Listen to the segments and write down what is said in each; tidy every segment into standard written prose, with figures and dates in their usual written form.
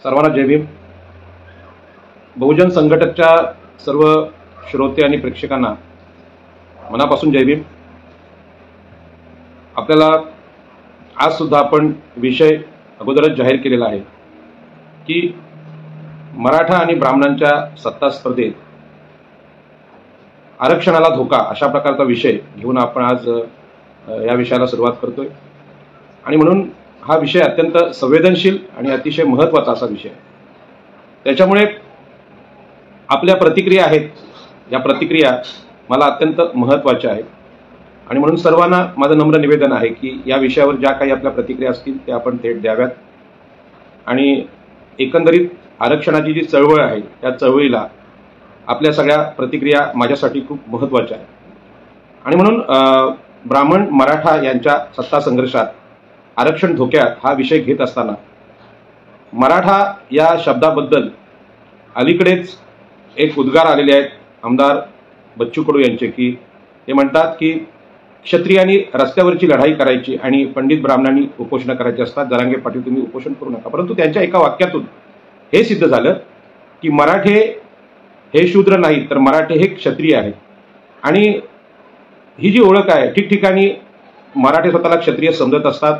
सर्वांना जय भीम। बहुजन संघटकच्या सर्व श्रोते आणि प्रेक्षकांना मनापासून जय भीम। आपल्याला आज सुद्धा आपण विषय अगोदरच जाहीर केलेला आहे की मराठा आणि ब्राह्मणांच्या सत्ता स्पर्धेत आरक्षणाला धोका अशा प्रकारचा विषय घेऊन आपण आज या विषयाला सुरुवात करतोय। आणि म्हणून हा विषय अत्यंत संवेदनशील आणि अतिशय महत्त्वाचा असा विषय आहे। त्याच्यामुळे आपल्या प्रतिक्रिया आहेत, या प्रतिक्रिया मला अत्यंत महत्त्वाच्या आहेत आणि म्हणून सर्वांना माझं नम्र निवेदन आहे की या विषयावर ज्या काही आपल्या प्रतिक्रिया असतील त्या आपण थेट द्याव्यात। आणि एकंदरीत आरक्षणाची जी चळवळ आहे त्या चळवळीला आपल्या सगळ्या प्रतिक्रिया माझ्यासाठी खूप महत्त्वाच्या आहेत। आणि म्हणून ब्राह्मण मराठा यांच्या सत्ता संघर्षात आरक्षण धोक्यात हा विषय घेत असताना मराठा या शब्दाबद्दल अलीकडेच एक उद्गार आलेले आहेत आमदार बच्चू कडू यांचे, की ते म्हणतात की क्षत्रियांनी रस्त्यावरची लढाई करायची आणि पंडित ब्राह्मणांनी उपोषण करायचे असतात। जरांगे पाटील तुम्ही उपोषण करू नका। परंतु त्यांच्या एका वाक्यातून हे सिद्ध झालं की मराठे हे शूद्र नाही तर मराठे हे क्षत्रिय आहेत। आणि ही जी ओळख आहे, ठिकठिकाणी मराठे स्वतःला क्षत्रिय समजत असतात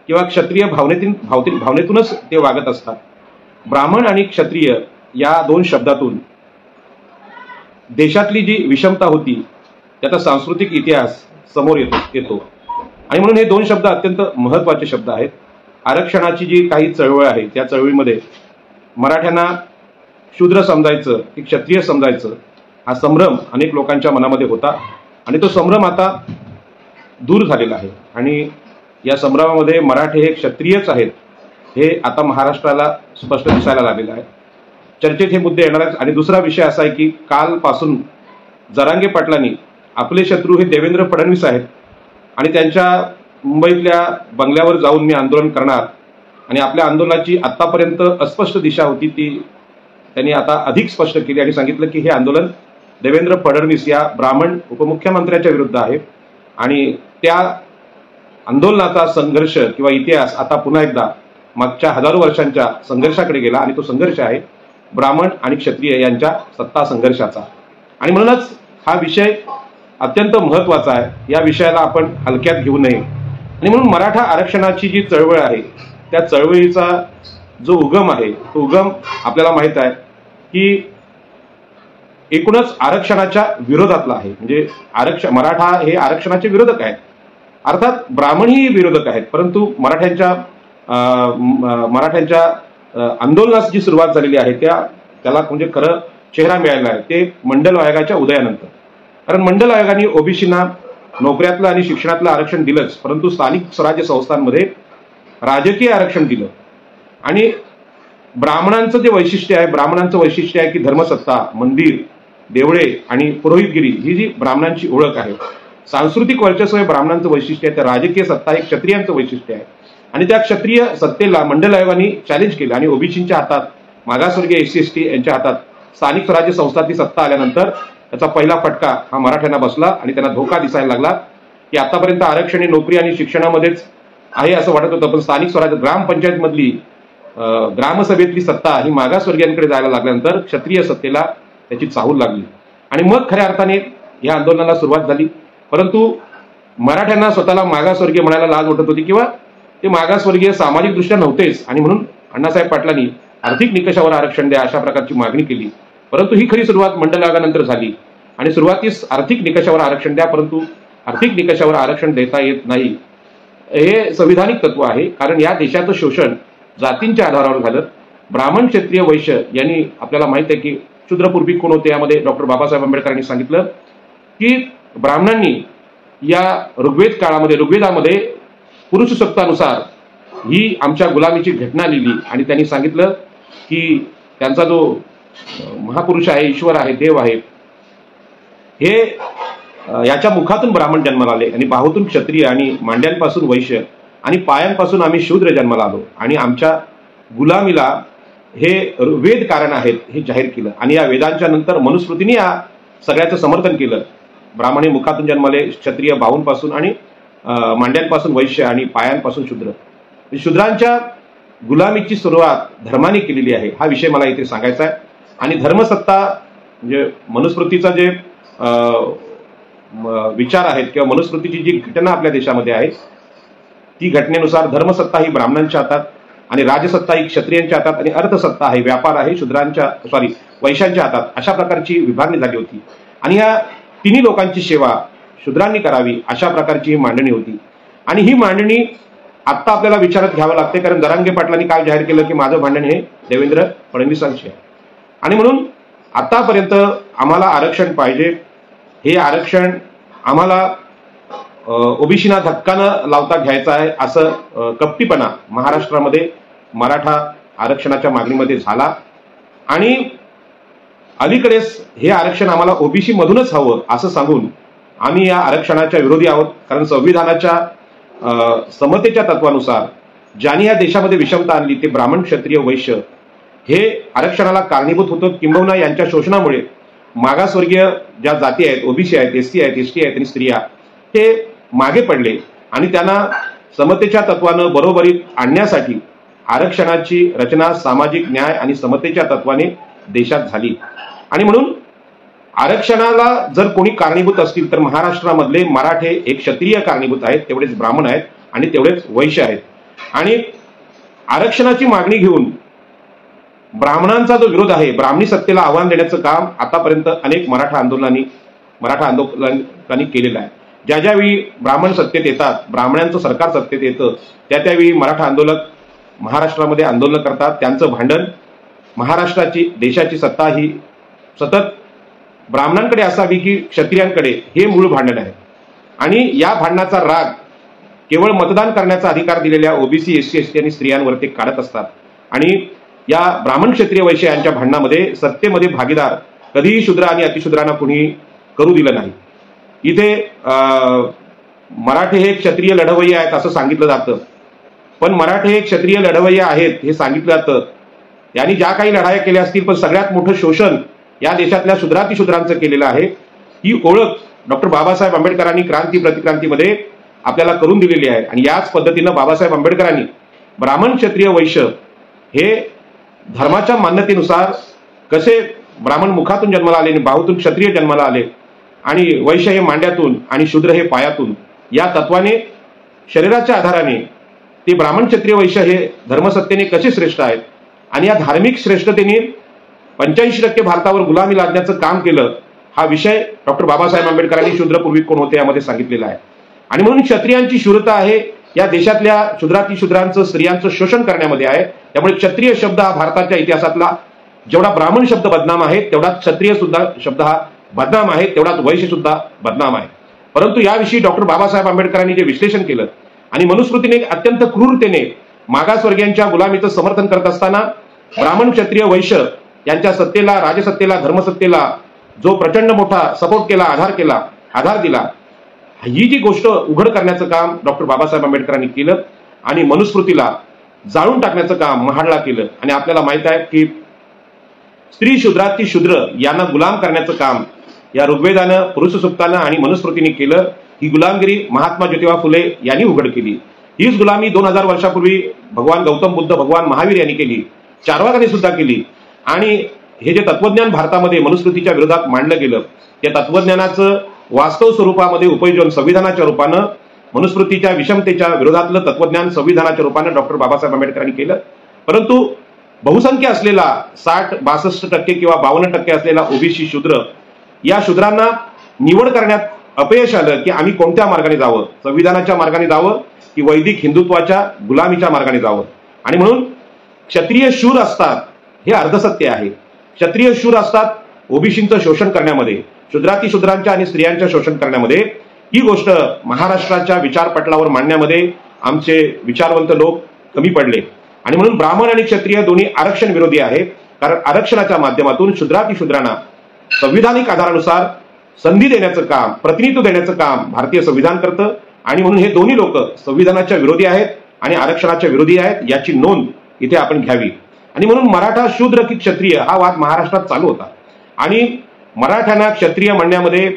किंवा क्षत्रिय भावनेतूनच ते वागत असतात। ब्राह्मण आणि क्षत्रिय या दोन शब्दातून देशातली जी विषमता होती त्याचा सांस्कृतिक इतिहास समोर येतो आणि म्हणून हे दोन शब्द अत्यंत महत्त्वाचे शब्द आहेत। आरक्षणाची जी काही चळवळ आहे त्या चळवळीमध्ये मराठ्यांना शूद्र समजायचं की क्षत्रिय समजायचं हा संभ्रम अनेक लोकांच्या मनामध्ये होता आणि तो संभ्रम आता दूर झालेला आहे। आणि या संभ्रमामध्ये मराठे हे क्षत्रियच आहेत हे आता महाराष्ट्राला स्पष्ट दिसायला लागलेलं आहे। चर्चेत हे मुद्दे येणार आहेत। आणि दुसरा विषय असा आहे की कालपासून जरांगे पाटलांनी आपले शत्रू हे देवेंद्र फडणवीस आहेत आणि त्यांच्या मुंबईतल्या बंगल्यावर जाऊन मी आंदोलन करणार आणि आपल्या आंदोलनाची आतापर्यंत अस्पष्ट दिशा होती ती त्यांनी आता अधिक स्पष्ट केली आणि सांगितलं की हे आंदोलन देवेंद्र फडणवीस या ब्राह्मण उपमुख्यमंत्र्यांच्या विरुद्ध आहे। आणि त्या आंदोलनाचा संघर्ष किंवा इतिहास आता पुन्हा एकदा मागच्या हजारो वर्षांच्या संघर्षाकडे गेला आणि तो संघर्ष आहे ब्राह्मण आणि क्षत्रिय यांच्या सत्ता संघर्षाचा। आणि म्हणूनच हा विषय अत्यंत महत्त्वाचा आहे। या विषयाला आपण हलक्यात घेऊ नये। आणि म्हणून मराठा आरक्षणाची जी चळवळ आहे त्या चळवळीचा जो उगम आहे तो उगम आपल्याला माहित आहे की एकूणच आरक्षणाच्या विरोधातला आहे। म्हणजे मराठा हे आरक्षणाचे विरोधक आहेत, अर्थात ब्राह्मणही विरोधक आहेत। परंतु मराठ्यांच्या आंदोलनास जी सुरुवात झालेली आहे त्याला म्हणजे खरं चेहरा मिळाला आहे ते मंडल आयोगाच्या उदयानंतर। कारण मंडल आयोगाने ओबीसींना नोकऱ्यातलं आणि शिक्षणातलं आरक्षण दिलंच, परंतु स्थानिक स्वराज्य संस्थांमध्ये राजकीय आरक्षण दिलं। आणि ब्राह्मणांचं जे वैशिष्ट्य आहे, ब्राह्मणांचं वैशिष्ट्य आहे की धर्मसत्ता, मंदिर, देवळे आणि पुरोहितगिरी ही जी ब्राह्मणांची ओळख आहे, सांस्कृतिक वर्चस्व हे ब्राह्मणांचं वैशिष्ट्य आहे, तर राजकीय सत्ता हे क्षत्रियांचं वैशिष्ट्य आहे। आणि त्या क्षत्रिय सत्तेला मंडल आयोगाने चॅलेंज केलं आणि ओबीसींच्या हातात, मागासवर्गीय एससी एसटी यांच्या हातात स्थानिक स्वराज्य संस्थांची सत्ता आल्यानंतर त्याचा पहिला फटका हा मराठ्यांना बसला आणि त्यांना धोका दिसायला लागला की आतापर्यंत आरक्षण नोकरी आणि शिक्षणामध्येच आहे असं वाटत होतं, पण स्थानिक स्वराज्य ग्रामपंचायत मधली ग्रामसभेतली सत्ता ही मागासवर्गीयांकडे जायला लागल्यानंतर क्षत्रिय सत्तेला त्याची चाहूल लागली आणि मग खऱ्या अर्थाने या आंदोलनाला सुरुवात झाली। परंतु मराठ्यांना स्वतःला मागासवर्गीय म्हणायला लाज वाटत होती किंवा ते मागासवर्गीय सामाजिकदृष्ट्या नव्हतेच आणि म्हणून अण्णासाहेब पाटलांनी आर्थिक निकषावर आरक्षण द्या अशा प्रकारची मागणी केली। परंतु ही खरी सुरुवात मंडल आयोगानंतर झाली आणि सुरुवातीस आर्थिक निकषावर आरक्षण द्या, परंतु आर्थिक निकषावर आरक्षण देता येत नाही हे संविधानिक तत्व आहे। कारण या देशाचं शोषण जातींच्या आधारावर झालं। ब्राह्मण क्षत्रिय वैश्य यांनी आपल्याला माहित आहे की शूद्रपूर्वी कोण होते, यामध्ये डॉक्टर बाबासाहेब आंबेडकरांनी सांगितलं की ब्राह्मणांनी या ऋग्वेदामध्ये पुरुष सूक्तानुसार ही आमच्या गुलामीची घटना लिहिली आणि त्यांनी सांगितलं की त्यांचा जो महापुरुष आहे, ईश्वर आहे, देव आहे, हे याच्या मुखातून ब्राह्मण जन्माला आले आणि बाहूतून क्षत्रिय आणि मांड्यांपासून वैश्य आणि पायांपासून आम्ही शूद्र जन्माला आलो आणि आमच्या गुलामीला हे वेद कारण आहेत हे जाहीर केलं। आणि या वेदांच्या नंतर मनुस्मृतीने या सगळ्याचं समर्थन केलं। ब्राह्मणे मुखातून जन्माले, क्षत्रिय बाहूंपासून आणि मांड्यांपासून वैश्य आणि पायांपासून शूद्र। शूद्रांच्या गुलामीची सुरुवात धर्माने केलेली आहे, हा विषय मला इथे सांगायचा आहे. आणि धर्मसत्ता म्हणजे मनुस्मृतीचा जे विचार आहेत किंवा मनुस्मृतीची जी घटना आपल्या देशामध्ये आहे, ती घटनेनुसार धर्मसत्ता ही ब्राह्मणांच्या हातात आणि राजसत्ता ही क्षत्रियांच्या हातात आणि अर्थसत्ता आहे, व्यापार आहे वैश्यांच्या हातात, अशा प्रकारची विभागणी झाली होती. आणि या तिन्ही लोकांची सेवा शूद्रांनी करावी अशा प्रकारची ही मांडणी होती. आणि ही मांडणी आत्ता आपल्याला विचारात घ्यावं लागते, कारण जरांगे पाटलांनी काल जाहीर केलं की माझं भांडण हे देवेंद्र फडणवीसांशी आहे. आणि म्हणून आतापर्यंत आम्हाला आरक्षण पाहिजे, हे आरक्षण आम्हाला ओबीसीना धक्का न लावता घ्यायचा आहे, असं कपटीपणा महाराष्ट्रामध्ये मराठा आरक्षणाच्या मागणीमध्ये झाला. आणि अलीकडेच हे आरक्षण आम्हाला ओबीसी मधूनच हवं असं सांगून आम्ही या आरक्षणाच्या विरोधी आहोत. कारण संविधानाच्या समतेच्या तत्वानुसार ज्यांनी या देशामध्ये विषमता आणली ते ब्राह्मण, क्षत्रिय, वैश्य हे आरक्षणाला कारणीभूत होतं. किंबहुना यांच्या शोषणामुळे मागासवर्गीय ज्या जाती आहेत, ओबीसी आहेत, एससी आहेत, एसटी आहेत आणि स्त्रिया हे मागे पडले. आणि त्यांना समतेच्या तत्वानं बरोबरीत आणण्यासाठी आरक्षणाची रचना सामाजिक न्याय आणि समतेच्या तत्वाने देशात झाली. आणि म्हणून आरक्षणाला जर कोणी कारणीभूत असतील तर महाराष्ट्रामधले मराठे एक क्षत्रिय कारणीभूत आहेत, तेवढेच ब्राह्मण आहेत आणि तेवढेच वैश्य आहेत. आणि आरक्षणाची मागणी घेऊन ब्राह्मणांचा जो विरोध आहे, ब्राह्मणी सत्तेला आव्हान देण्याचं काम आतापर्यंत अनेक मराठा आंदोलकांनी केलेलं आहे. ज्या ज्यावेळी ब्राह्मण सत्तेत येतात, ब्राह्मणांचं सरकार सत्तेत येतं, त्यावेळी मराठा आंदोलक महाराष्ट्रामध्ये आंदोलन करतात. त्यांचं भांडण महाराष्ट्राची देशाची सत्ता ही सतत ब्राह्मणांकडे असावी की क्षत्रियांकडे, हे मूळ भांडण आहे. आणि या भांडणाचा राग केवळ मतदान करण्याचा अधिकार दिलेल्या ओबीसी, एससी, एसटी आणि स्त्रियांवर ते काढत असतात. आणि या ब्राह्मण, क्षत्रिय, वैश्य यांच्या भांडणामध्ये सत्तेमध्ये भागीदार कधीही शूद्र आणि अतिशूद्रांना कुणी करू दिलं नाही. इथे मराठे हे क्षत्रिय लढवय्ये आहेत असं सांगितलं जातं, पण मराठे हे क्षत्रिय लढवय्ये आहेत हे सांगितलं जातं. यांनी ज्या काही लढाया केल्या असतील, पण सगळ्यात मोठं शोषण या देशातल्या शूद्रातिशूद्रांचं केलेलं आहे. ही ओळख डॉक्टर बाबासाहेब आंबेडकरांनी क्रांती प्रतिक्रांतीमध्ये आपल्याला करून दिलेली आहे. आणि याच पद्धतीनं बाबासाहेब आंबेडकरांनी ब्राह्मण, क्षत्रिय, वैश्य हे धर्माच्या मान्यतेनुसार कसे ब्राह्मण मुखातून जन्माला आले आणि बाहूतून क्षत्रिय जन्माला आले आणि वैश्य हे मांड्यातून आणि शूद्र हे पायातून, या तत्वाने शरीराच्या आधाराने ते ब्राह्मण, क्षत्रिय, वैश्य हे धर्मसत्तेने कसे श्रेष्ठ आहेत आणि या धार्मिक श्रेष्ठतेने 85% भारतावर गुलामी लादण्याचं काम केलं, हा विषय डॉक्टर बाबासाहेब आंबेडकरांनी शूद्रपूर्वी कोण होते यामध्ये सांगितलेला आहे. आणि म्हणून क्षत्रियांची शूरता आहे या देशातल्या शूद्रातिशूद्रांचं, स्त्रियांचं शोषण करण्यामध्ये आहे. त्यामुळे क्षत्रिय शब्द हा भारताच्या इतिहासातला जेवढा ब्राह्मण शब्द बदनाम आहे, तेवढाच क्षत्रिय सुद्धा शब्द हा बदनाम आहे, तेवढाच वैश्य सुद्धा बदनाम आहे. परंतु याविषयी डॉक्टर बाबासाहेब आंबेडकरांनी जे विश्लेषण केलं आणि मनुस्मृतीने अत्यंत क्रूरतेने मागासवर्गीयांच्या गुलामीचं समर्थन करत असताना ब्राह्मण, क्षत्रिय, वैश्य यांच्या सत्तेला, राजसत्तेला, धर्मसत्तेला जो प्रचंड मोठा सपोर्ट केला, आधार दिला, ही जी गोष्ट उघड करण्याचं काम डॉक्टर बाबासाहेब आंबेडकरांनी केलं आणि मनुस्मृतीला जाळून टाकण्याचं काम महाडला केलं. आणि आपल्याला माहित आहे की स्त्री शूद्राती शूद्र यांना गुलाम करण्याचं काम या ऋग्वेदानं, पुरुष सूक्तानं आणि मनुस्मृतीने केलं. ही गुलामगिरी महात्मा ज्योतिबा फुले यांनी उघड केली. हीच गुलामी 2000 वर्षापूर्वी भगवान गौतम बुद्ध, भगवान महावीर यांनी केली, चार्वाकांनी सुद्धा केली. आणि हे जे तत्वज्ञान भारतामध्ये मनुस्मृतीच्या विरोधात मांडलं गेलं, त्या तत्वज्ञानाचं वास्तव स्वरूपामध्ये उपयोजन संविधानाच्या रूपानं, मनुस्मृतीच्या विषमतेच्या विरोधातलं तत्वज्ञान संविधानाच्या रूपानं डॉक्टर बाबासाहेब आंबेडकरांनी केलं. परंतु बहुसंख्य असलेला 60-62% किंवा 52% असलेला ओबीसी शूद्र, या शूद्रांना निवड करण्यात अपयश आलं की आम्ही कोणत्या मार्गाने जावं, संविधानाच्या मार्गाने जावं की वैदिक हिंदुत्वाच्या गुलामीच्या मार्गाने जावं. आणि म्हणून क्षत्रिय शूर असतात हे अर्धसत्य आहे. क्षत्रिय शूर असतात ओबीसींचं शोषण करण्यामध्ये, शूद्रातिशूद्रांच्या आणि स्त्रियांच्या शोषण करण्यामध्ये. ही गोष्ट महाराष्ट्राच्या विचारपटलावर मांडण्यामध्ये आमचे विचारवंत लोक कमी पडले. आणि म्हणून ब्राह्मण आणि क्षत्रिय दोन्ही आरक्षण विरोधी आहेत, कारण आरक्षणाच्या माध्यमातून शूद्रातिशूद्रांना संविधानिक आधारानुसार संधी देण्याचं काम, प्रतिनिधित्व देण्याचं काम भारतीय संविधान करतं. आणि म्हणून हे दोन्ही लोक संविधानाच्या विरोधी आहेत आणि आरक्षणाच्या विरोधी आहेत, याची नोंद इथे आपण घ्यावी. आणि म्हणून मराठा शूद्र की क्षत्रिय हा वाद महाराष्ट्रात चालू होता. आणि मराठ्यांना क्षत्रिय म्हणण्यामध्ये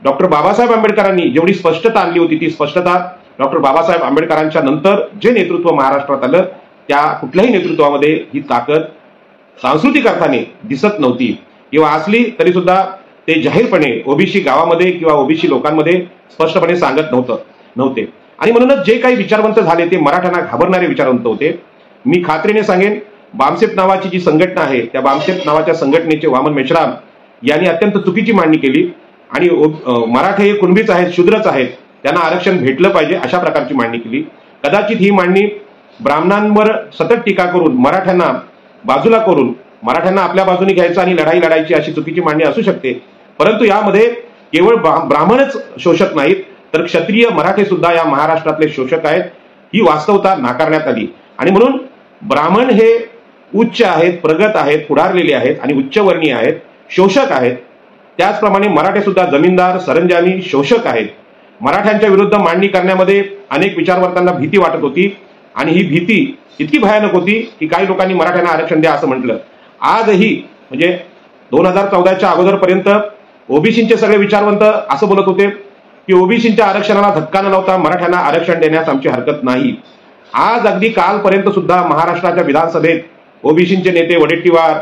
डॉक्टर बाबासाहेब आंबेडकरांनी जेवढी स्पष्टता आणली होती, ती स्पष्टता डॉक्टर बाबासाहेब आंबेडकरांच्या नंतर जे नेतृत्व महाराष्ट्रात आलं त्या कुठल्याही नेतृत्वामध्ये ही ताकद सांस्कृतिक अर्थाने दिसत नव्हती, किंवा असली तरी सुद्धा ते जाहीरपणे ओबीसी गावामध्ये किंवा ओबीसी लोकांमध्ये स्पष्टपणे सांगत नव्हते. आणि म्हणूनच जे काही विचारवंत झाले ते मराठ्यांना घाबरणारे विचारवंत होते. मी खात्रीने सांगेन, बामसेप नावाची जी संघटना आहे त्या बामसेप नावाच्या संघटनेचे वामन मेश्राम यांनी अत्यंत चुकीची मांडणी केली आणि मराठे हे कुणबीच आहेत, शूद्रच आहेत, त्यांना आरक्षण भेटलं पाहिजे अशा प्रकारची मांडणी केली. कदाचित ही मांडणी ब्राह्मणांवर सतत टीका करून मराठ्यांना बाजूला करून मराठ्यांना आपल्या बाजूने घ्यायचं आणि लढाई लढायची अशी चुकीची मांडणी असू शकते. परंतु यामध्ये केवळ ब्राह्मणच शोषक नाहीत, तर क्षत्रिय मराठे सुद्धा या महाराष्ट्रातले शोषक आहेत, ही वास्तवता नाकारण्यात आली. आणि म्हणून ब्राह्मण हे उच्च आहेत, प्रगत आहेत, पुढारलेले आहेत आणि उच्चवर्णीय आहेत, शोषक आहेत. त्याचप्रमाणे मराठे सुद्धा जमीनदार, सरंजामी, शोषक आहेत. मराठ्यांच्या विरुद्ध मांडणी करण्यामध्ये अनेक विचारवंतांना भीती वाटत होती आणि ही भीती इतकी भयानक होती की काही लोकांनी मराठ्यांना आरक्षण द्या असं म्हटलं. आजही म्हणजे 2014च्या अगोदरपर्यंत ओबीसीचे सगळे विचारवंत असं बोलत होते की ओबीसीच्या आरक्षणाला धक्का न लावता मराठ्यांना आरक्षण देण्यास आमची हरकत नाही. आज अगदी कालपर्यंत सुद्धा महाराष्ट्राच्या विधानसभेत ओबीसीचे नेते वडेट्टीवार,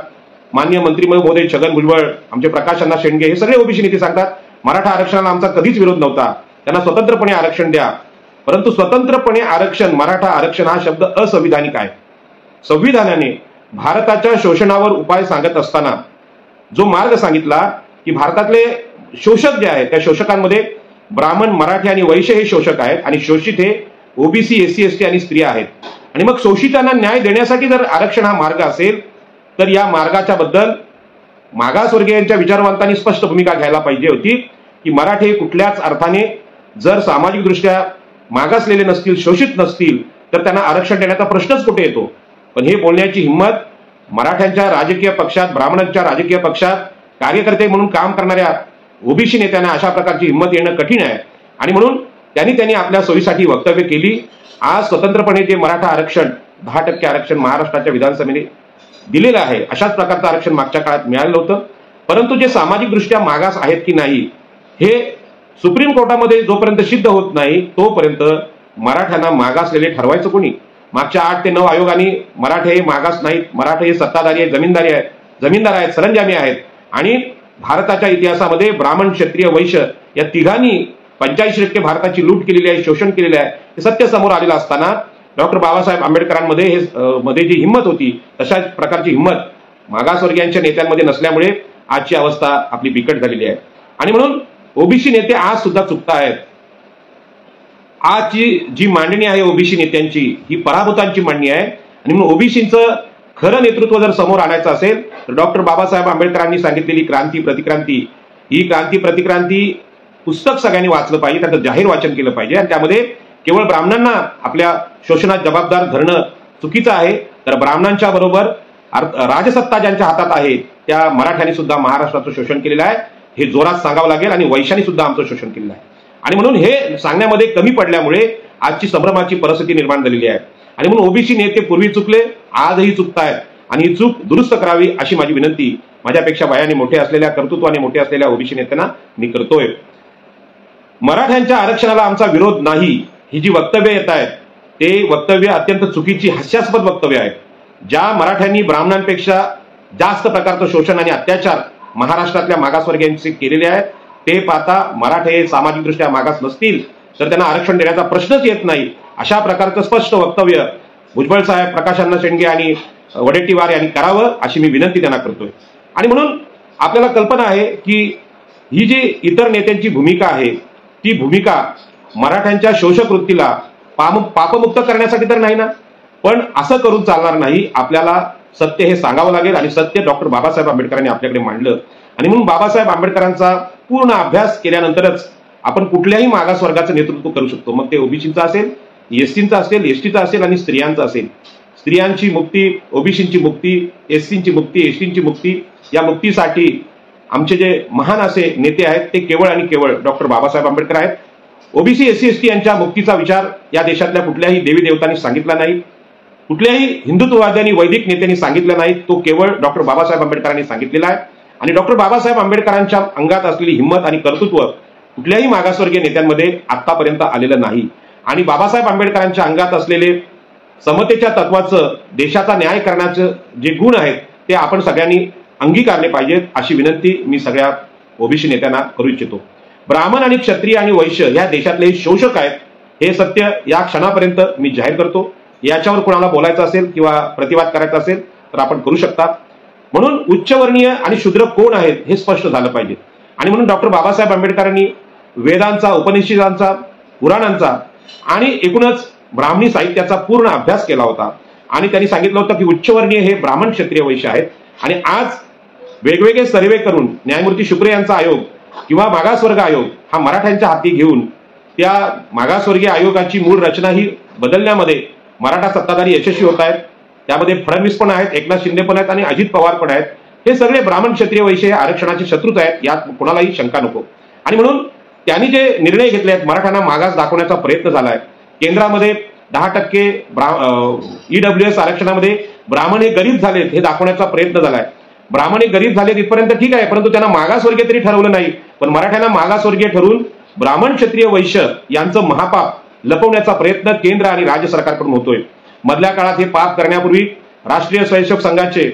माननीय मंत्री महोदय छगन भुजबळ, आमचे प्रकाश अण्णा शेंडगे हे सगळे ओबीसी नेते सांगतात मराठा आरक्षणाला आमचा कधीच विरोध नव्हता, त्यांना स्वतंत्रपणे आरक्षण द्या. परंतु स्वतंत्रपणे आरक्षण, मराठा आरक्षण हा शब्द असंविधानिक आहे. संविधानाने भारताच्या शोषणावर उपाय सांगत असताना जो मार्ग सांगितला की भारतातले शोषक जे आहेत त्या शोषकांमध्ये ब्राह्मण, मराठी आणि वैश्य हे शोषक आहेत आणि शोषित हे ओबीसी, एससी, एसटी आणि स्त्रिया आहेत. आणि मग शोषितांना न्याय देण्यासाठी जर आरक्षण हा मार्ग असेल तर या मार्गाच्या बद्दल मागासवर्गीयांच्या विचारवंतांनी स्पष्ट भूमिका घ्यायला पाहिजे होती की मराठे कुठल्याच अर्थाने जर सामाजिकदृष्ट्या मागासलेले नसतील, शोषित नसतील तर त्यांना आरक्षण देण्याचा प्रश्नच कुठे येतो. पण हे बोलण्याची हिंमत मराठ्यांच्या राजकीय पक्षात, ब्राह्मणांच्या राजकीय पक्षात कार्यकर्ते म्हणून काम करणाऱ्या ओबीसी नेत्यांना अशा प्रकारची हिंमत येणं कठीण आहे. आणि म्हणून त्यांनी आपल्या सोयीसाठी वक्तव्य केली. आज स्वतंत्रपणे जे मराठा आरक्षण 10% आरक्षण महाराष्ट्राच्या विधानसभेने दिलेलं आहे, अशाच प्रकारचं आरक्षण मागच्या काळात मिळालं होतं. परंतु जे सामाजिकदृष्ट्या मागास आहेत की नाही हे सुप्रीम कोर्टामध्ये जोपर्यंत सिद्ध होत नाही तोपर्यंत मराठ्यांना मागासलेले ठरवायचं कोणी. मागच्या 8 ते 9 आयोगाने मराठे हे मागास नाहीत, मराठे हे सत्ताधारी आहेत, जमीनदार आहेत, सरंजामी आहेत. आणि भारताच्या इतिहासामध्ये ब्राह्मण, क्षत्रिय, वैश्य या तिघांनी 85% भारताची लूट केलेली आहे, शोषण केलेले आहे, हे सत्य समोर आलेलं असताना डॉक्टर बाबासाहेब आंबेडकरांमध्ये मध्ये जी हिंमत होती तशाच प्रकारची हिंमत मागासवर्गीयांच्या नेत्यांमध्ये नसल्यामुळे आजची अवस्था आपली बिकट झालेली आहे. आणि म्हणून ओबीसी नेते आज सुद्धा चुकतायत. आजची जी मांडणी आहे ओबीसी नेत्यांची ही पराभूतांची मांडणी आहे. आणि म्हणून ओबीसीचं खरं नेतृत्व जर समोर आणायचं असेल तर डॉक्टर बाबासाहेब आंबेडकरांनी सांगितलेली क्रांती प्रतिक्रांती, ही क्रांती प्रतिक्रांती पुस्तक सगळ्यांनी वाचलं पाहिजे, त्याचं जाहीर वाचन केलं पाहिजे. आणि त्यामध्ये केवळ ब्राह्मणांना आपल्या शोषणात जबाबदार धरणं चुकीचं आहे, तर ब्राह्मणांच्या बरोबर राजसत्ता ज्यांच्या हातात आहे त्या मराठ्यांनी सुद्धा महाराष्ट्राचं शोषण केलेलं आहे हे जोरात सांगावं लागेल. आणि वैश्यांनी सुद्धा आमचं शोषण केलेलं आहे. आणि म्हणून हे सांगण्यामध्ये कमी पडल्यामुळे आजची संभ्रमाची परिस्थिती निर्माण झालेली आहे. आणि म्हणून ओबीसी नेते पूर्वी चुकले, आजही चुकतायत आणि ही चूक दुरुस्त करावी अशी माझी विनंती माझ्यापेक्षा वयाने मोठे असलेल्या, कर्तृत्वाने मोठे असलेल्या ओबीसी नेत्यांना मी करतोय. मराठ्यांच्या आरक्षणाला आमचा विरोध नाही ही जी वक्तव्य येत आहेत ते वक्तव्य अत्यंत चुकीची, हास्यास्पद वक्तव्य आहेत. ज्या मराठ्यांनी ब्राह्मणांपेक्षा जास्त प्रकारचं शोषण आणि अत्याचार महाराष्ट्रातल्या मागासवर्गीयांचे केलेले आहेत ते पाहता मराठे सामाजिकदृष्ट्या मागास नसतील तर त्यांना आरक्षण देण्याचा प्रश्नच येत नाही अशा प्रकारचं स्पष्ट वक्तव्य भुजबळ साहेब, प्रकाश अण्णा शेंडगे आणि वडेट्टीवार यांनी करावं अशी मी विनंती त्यांना करतोय. आणि म्हणून आपल्याला कल्पना आहे की ही जी इतर नेत्यांची भूमिका आहे ती भूमिका मराठ्यांच्या शोषक वृत्तीला पापमुक्त करण्यासाठी तर नाही ना, पण असं करून चालणार नाही. आपल्याला सत्य हे सांगावं लागेल आणि सत्य डॉक्टर बाबासाहेब आंबेडकरांनी आपल्याकडे मांडलं. आणि म्हणून बाबासाहेब आंबेडकरांचा पूर्ण अभ्यास केल्यानंतरच आपण कुठल्याही मागासवर्गाचं नेतृत्व करू शकतो. मग ते ओबीसीचं असेल, एससीचं असेल, एसटीचं असेल आणि स्त्रियांचं असेल. स्त्रियांची मुक्ती, ओबीसीची मुक्ती, एससीची मुक्ती, एसटीची मुक्ती, या मुक्तीसाठी आमचे जे महान असे नेते आहेत ते केवळ आणि केवळ डॉक्टर बाबासाहेब आंबेडकर आहेत. ओबीसी, एससी, एसटी यांच्या मुक्तीचा विचार या देशातल्या कुठल्याही देवी देवतांनी सांगितला नाही, कुठल्याही हिंदुत्ववाद्यांनी, वैदिक नेत्यांनी सांगितलं नाही, तो केवळ डॉक्टर बाबासाहेब आंबेडकरांनी सांगितलेला आहे. आणि डॉक्टर बाबासाहेब आंबेडकरांच्या अंगात असलेली हिंमत आणि कर्तृत्व कुठल्याही मागासवर्गीय नेत्यांमध्ये आतापर्यंत आलेलं नाही. आणि बाबासाहेब आंबेडकरांच्या अंगात असलेले समतेच्या तत्वाचं, देशाचा न्याय करण्याचं जे गुण आहेत ते आपण सगळ्यांनी अंगीकारले पाहिजेत, अशी विनंती मी सगळ्या ओबीसी नेत्यांना करू इच्छितो. ब्राह्मण आणि क्षत्रिय आणि वैश्य ह्या देशातले शोषक आहेत, हे सत्य या क्षणापर्यंत मी जाहीर करतो. याच्यावर कोणाला बोलायचं असेल किंवा प्रतिवाद करायचा असेल तर आपण करू शकता. म्हणून उच्चवर्णीय आणि शूद्र कोण आहेत हे स्पष्ट झालं पाहिजे. आणि म्हणून डॉक्टर बाबासाहेब आंबेडकरांनी वेदांचा, उपनिषदांचा, पुराणांचा आणि एकूणच ब्राह्मणी साहित्याचा पूर्ण अभ्यास केला होता. आणि त्यांनी सांगितलं होतं की उच्चवर्णीय हे ब्राह्मण, क्षत्रिय, वैश्य आहेत. आणि आज वेगवेगळे सर्वे करून न्यायमूर्ती शुक्रे यांचा आयोग किंवा मागासवर्ग आयोग हा मराठ्यांच्या हाती घेऊन त्या मागासवर्गीय आयोगाची मूळ रचना ही बदलण्यामध्ये मराठा सत्ताधारी यशस्वी होत आहेत. त्यामध्ये फडणवीस पण आहेत, एकनाथ शिंदे पण आहेत आणि अजित पवार पण आहेत. हे सगळे ब्राह्मण, क्षत्रिय, वैश्य हे आरक्षणाचे शत्रूच आहेत, यात कोणालाही शंका नको. आणि म्हणून त्यांनी जे निर्णय घेतले आहेत, मराठ्यांना मागास दाखवण्याचा प्रयत्न झालाय. केंद्रामध्ये 10% EWS आरक्षणामध्ये ब्राह्मण हे गरीब झालेत हे दाखवण्याचा प्रयत्न झालाय. ब्राह्मण हे गरीब झालेत इथपर्यंत ठीक आहे, परंतु त्यांना मागासवर्गीय तरी ठरवलं नाही. पण मराठ्यांना मागासवर्गीय ठरवून ब्राह्मण, क्षत्रिय, वैश्य यांचं महापाप लपवण्याचा प्रयत्न केंद्र आणि राज्य सरकारकडून होतोय. मधल्या काळात हे पाप करण्यापूर्वी राष्ट्रीय स्वयंसेवक संघाचे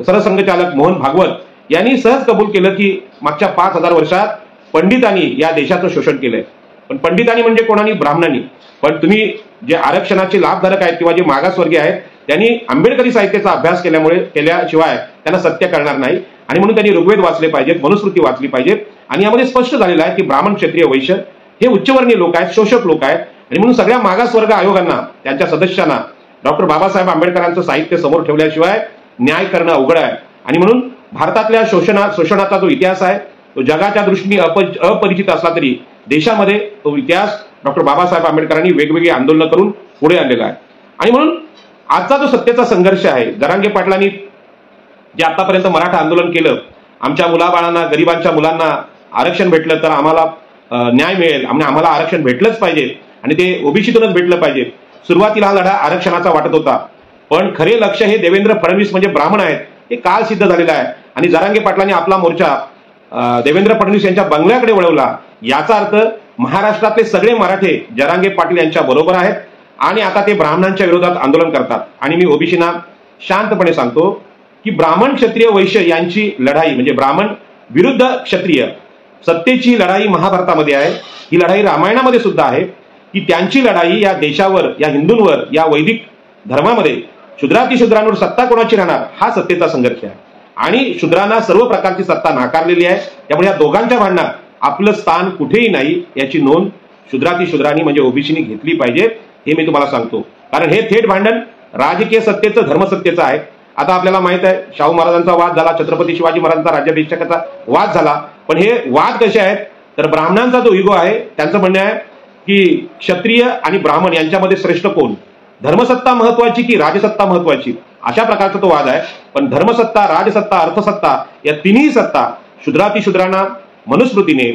सरसंघचालक मोहन भागवत यांनी सहज कबूल केलं की मागच्या 5000 वर्षात पंडितांनी या देशाचं शोषण केलंय. पण पंडितांनी म्हणजे कोणानी? ब्राह्मणांनी. पण तुम्ही जे आरक्षणाचे लाभधारक आहेत किंवा जे मागासवर्गीय आहेत त्यांनी आंबेडकरी साहित्याचा अभ्यास केल्याशिवाय त्यांना सत्य कळणार नाही. आणि म्हणून त्यांनी ऋग्वेद वाचले पाहिजेत, मनुस्मृती वाचली पाहिजेत. आणि यामध्ये स्पष्ट झालेलं आहे की ब्राह्मण, क्षत्रिय, वैश्य हे उच्चवर्णीय लोक आहेत, शोषक लोक आहेत. आणि म्हणून सगळ्या मागासवर्ग आयोगांना, त्यांच्या सदस्यांना डॉक्टर बाबासाहेब आंबेडकरांचं साहित्य समोर ठेवल्याशिवाय न्याय करणं अवघड आहे. आणि म्हणून भारतातल्या शोषणाचा जो इतिहास आहे तो जगाच्या दृष्टीने अपरिचित असला तरी देशामध्ये तो इतिहास डॉक्टर बाबासाहेब आंबेडकरांनी वेगवेगळी आंदोलनं करून पुढे आणलेला आहे. आणि म्हणून आजचा जो सत्तेचा संघर्ष आहे, जरांगे पाटलांनी जे आतापर्यंत मराठा आंदोलन केलं, आमच्या मुलाबाळांना, गरिबांच्या मुलांना आरक्षण भेटलं तर आम्हाला न्याय मिळेल, आम्हाला आरक्षण भेटलंच पाहिजे आणि ते ओबीसीतूनच भेटलं पाहिजे. सुरुवातीला हा लढा आरक्षणाचा वाटत होता, पण खरे लक्ष हे देवेंद्र फडणवीस म्हणजे ब्राह्मण आहेत हे काल सिद्ध झालेलं आहे. आणि जरांगे पाटलांनी आपला मोर्चा देवेंद्र फडणवीस यांच्या बंगल्याकडे वळवला. याचा अर्थ महाराष्ट्रातले सगळे मराठे जरांगे पाटील यांच्या बरोबर आहेत आणि आता ते ब्राह्मणांच्या विरोधात आंदोलन करतात. आणि मी ओबीसींना शांतपणे सांगतो की ब्राह्मण, क्षत्रिय, वैश्य यांची लढाई म्हणजे ब्राह्मण विरुद्ध क्षत्रिय सत्तेची लढाई महाभारतामध्ये आहे. ही लढाई रामायणामध्ये सुद्धा आहे की त्यांची लढाई या देशावर, या हिंदूंवर, या वैदिक धर्मामध्ये शूद्रातिशूद्रांवर सत्ता कोणाची राहणार हा सत्तेचा संघर्ष आहे. आणि शूद्रांना सर्व प्रकारची सत्ता नाकारलेली आहे. त्यामुळे या दोघांच्या भांडणात आपलं स्थान कुठेही नाही याची नोंद शूद्रातिशूद्रांनी म्हणजे ओबीसीनी घेतली पाहिजे, हे मी तुम्हाला सांगतो. कारण हे थेट भांडण राजकीय सत्तेचं, धर्मसत्तेचं आहे. आता आपल्याला माहित आहे शाहू महाराजांचा वाद झाला, छत्रपती शिवाजी महाराजांचा राज्याभिषेकाचा वाद झाला. पण हे वाद कसे आहेत तर ब्राह्मणांचा जो इगो आहे त्यांचं म्हणणं आहे की क्षत्रिय आणि ब्राह्मण यांच्यामध्ये श्रेष्ठ कोण, धर्मसत्ता महत्वाची की राजसत्ता महत्वाची, अशा प्रकारचा तो वाद आहे. पण धर्मसत्ता, राजसत्ता, अर्थसत्ता या तिन्ही सत्ता शूद्रातिशूद्रांना मनुस्मृतीने,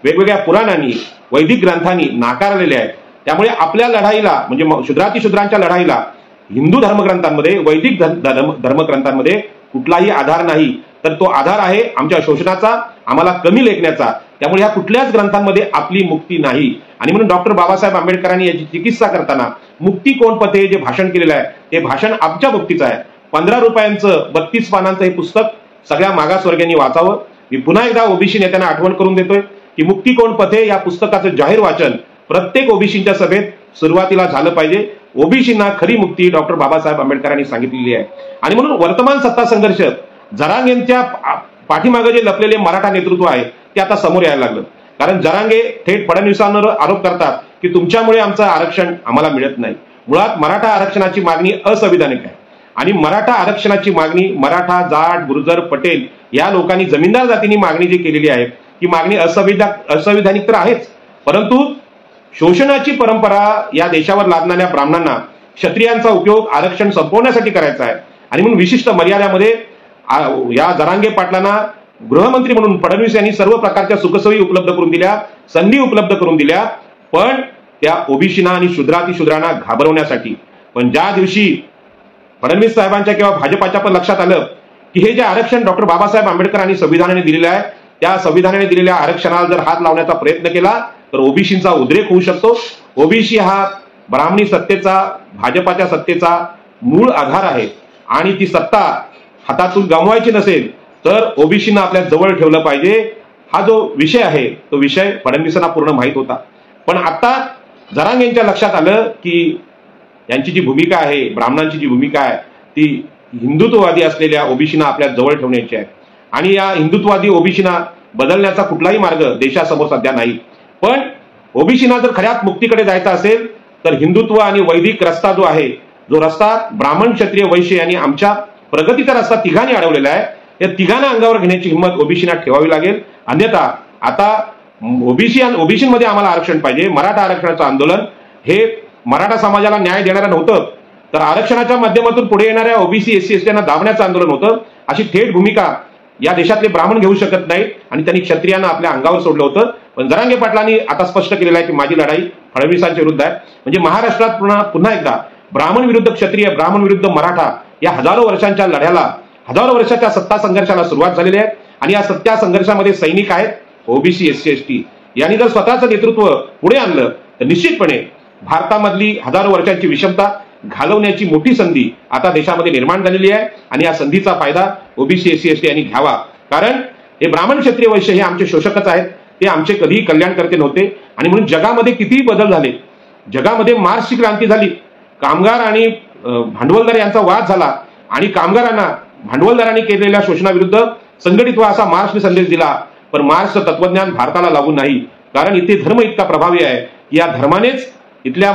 वेगवेगळ्या पुराणांनी, वैदिक ग्रंथांनी नाकारलेल्या आहेत. त्यामुळे आपल्या लढाईला म्हणजे शूद्रातिशूद्रांच्या लढाईला हिंदू धर्मग्रंथांमध्ये, वैदिक धर्मग्रंथांमध्ये कुठलाही आधार नाही. तर तो आधार आहे आमच्या शोषणाचा, आम्हाला कमी लेखण्याचा. त्यामुळे ह्या कुठल्याच ग्रंथांमध्ये आपली मुक्ती नाही. आणि म्हणून डॉक्टर बाबासाहेब आंबेडकरांनी याची चिकित्सा करताना मुक्ती कोण पथे जे भाषण केलेलं आहे ते भाषण आमच्या मुक्तीचं आहे. 15 रुपयांचं 32 पानांचं हे पुस्तक सगळ्या मागासवर्गीयांनी वाचावं. मी पुन्हा एकदा ओबीसी नेत्यांना आठवण करून देतोय की मुक्ती कोण पथे या पुस्तकाचं जाहीर वाचन प्रत्येक ओबीसीच्या सभेत सुरुवातीला झालं पाहिजे. ओबीसींना खरी मुक्ती डॉक्टर बाबासाहेब आंबेडकरांनी सांगितलेली आहे. आणि म्हणून वर्तमान सत्ता संघर्ष जरांगेंच्या पाठीमागे जे लपलेले मराठा नेतृत्व आहे ते आता समोर यायला लागलं. कारण जरांगे थेट फडणवीसांवर आरोप करतात की तुमच्यामुळे आमचं आरक्षण आम्हाला मिळत नाही. मुळात मराठा आरक्षणाची मागणी असंविधानिक आहे. आणि मराठा आरक्षणाची मागणी मराठा, जाट, गुर्जर, पटेल या लोकांनी, जमीनदार जातींनी मागणी जी केलेली आहे ती मागणी असंविधानिक तर आहेच, परंतु शोषणाची परंपरा या देशावर लादणाऱ्या ब्राह्मणांना क्षत्रियांचा उपयोग आरक्षण संपवण्यासाठी करायचा आहे. आणि म्हणून विशिष्ट मर्यादेमध्ये या जरांगे पाटलांना गृहमंत्री म्हणून फडणवीस यांनी सर्व प्रकारच्या सुखसोयी उपलब्ध करून दिल्या, संधी उपलब्ध करून दिल्या, पण त्या ओबीसीना आणि शूद्रातिशूद्रांना घाबरवण्यासाठी. पण ज्या दिवशी फडणवीस साहेबांच्या किंवा भाजपाच्या पण लक्षात आलं की हे जे आरक्षण डॉक्टर बाबासाहेब आंबेडकरांनी संविधानाने दिलेलं आहे त्या संविधानाने दिलेल्या आरक्षणाला जर हात लावण्याचा प्रयत्न केला तर ओबीसींचा उद्रेक होऊ शकतो. ओबीसी हा ब्राह्मणी सत्तेचा, भाजपाच्या सत्तेचा मूळ आधार आहे आणि ती सत्ता हातातून गमवायची नसेल तर ओबीसीना आपल्या जवळ ठेवलं पाहिजे. हा जो विषय आहे तो विषय फडणवीसांना पूर्ण माहीत होता. पण आता जरांगेंच्या लक्षात आलं की यांची जी भूमिका आहे, ब्राह्मणांची जी भूमिका आहे ती हिंदुत्ववादी असलेल्या ओबीसीना आपल्या जवळ ठेवण्याची आहे आणि या हिंदुत्ववादी ओबीसीना बदलण्याचा कुठलाही मार्ग देशासमोर सध्या नाही. पण ओबीसीना जर खऱ्यात मुक्तीकडे जायचं असेल तर हिंदुत्व आणि वैदिक रस्ता जो आहे, जो रस्ता ब्राह्मण, क्षत्रिय, वैश्य यांनी आमच्या प्रगतीचा रस्ता तिघांनी अडवलेला आहे, या तिघांना अंगावर घेण्याची हिंमत ओबीसीना ठेवावी लागेल. अन्यथा आता ओबीसीमध्ये आम्हाला आरक्षण पाहिजे. मराठा आरक्षणाचं आंदोलन हे मराठा समाजाला न्याय देणारं नव्हतं, तर आरक्षणाच्या माध्यमातून पुढे येणाऱ्या ओबीसी, एससी, एसटींना दाबण्याचं आंदोलन होतं. अशी थेट भूमिका या देशातले ब्राह्मण घेऊ शकत नाहीत आणि त्यांनी क्षत्रियांना आपल्या अंगावर सोडलं होतं. पण जरांगे पाटलांनी आता स्पष्ट केलेलं आहे की माझी लढाई फडणवीसांच्या विरुद्ध आहे. म्हणजे महाराष्ट्रात पुन्हा एकदा ब्राह्मण विरुद्ध क्षत्रिय, ब्राह्मण विरुद्ध मराठा या हजारो वर्षांच्या लढ्याला, हजारो वर्षाच्या सत्ता संघर्षाला सुरुवात झालेली आहे आणि या सत्ता संघर्षामध्ये सैनिक आहेत ओबीसी, एससी, एसटी. यांनी जर स्वतःचं नेतृत्व पुढे आणलं तर निश्चितपणे भारतामधली हजारो वर्षांची विषमता घालवण्याची मोठी संधी आता देशामध्ये निर्माण झालेली आहे आणि या संधीचा फायदा ओबीसी, एससी, एसटी यांनी घ्यावा. कारण हे ब्राह्मण, क्षत्रिय, वैश्य हे आमचे शोषकच आहेत, ते आमचे कधीही कल्याणकर्ते नव्हते. आणि म्हणून जगामध्ये कितीही बदल झाले, जगामध्ये मार्क्सची क्रांती झाली, कामगार आणि भांडवलदार यांचा वाद झाला आणि कामगारांना भांडवलदारांनी केलेल्या शोषणाविरुद्ध संघटित व्हा असा मार्क्सने संदेश दिला. पण मार्क्सचं तत्वज्ञान भारताला लागू नाही, कारण इथे धर्म इतका प्रभावी आहे की या धर्मानेच इथल्या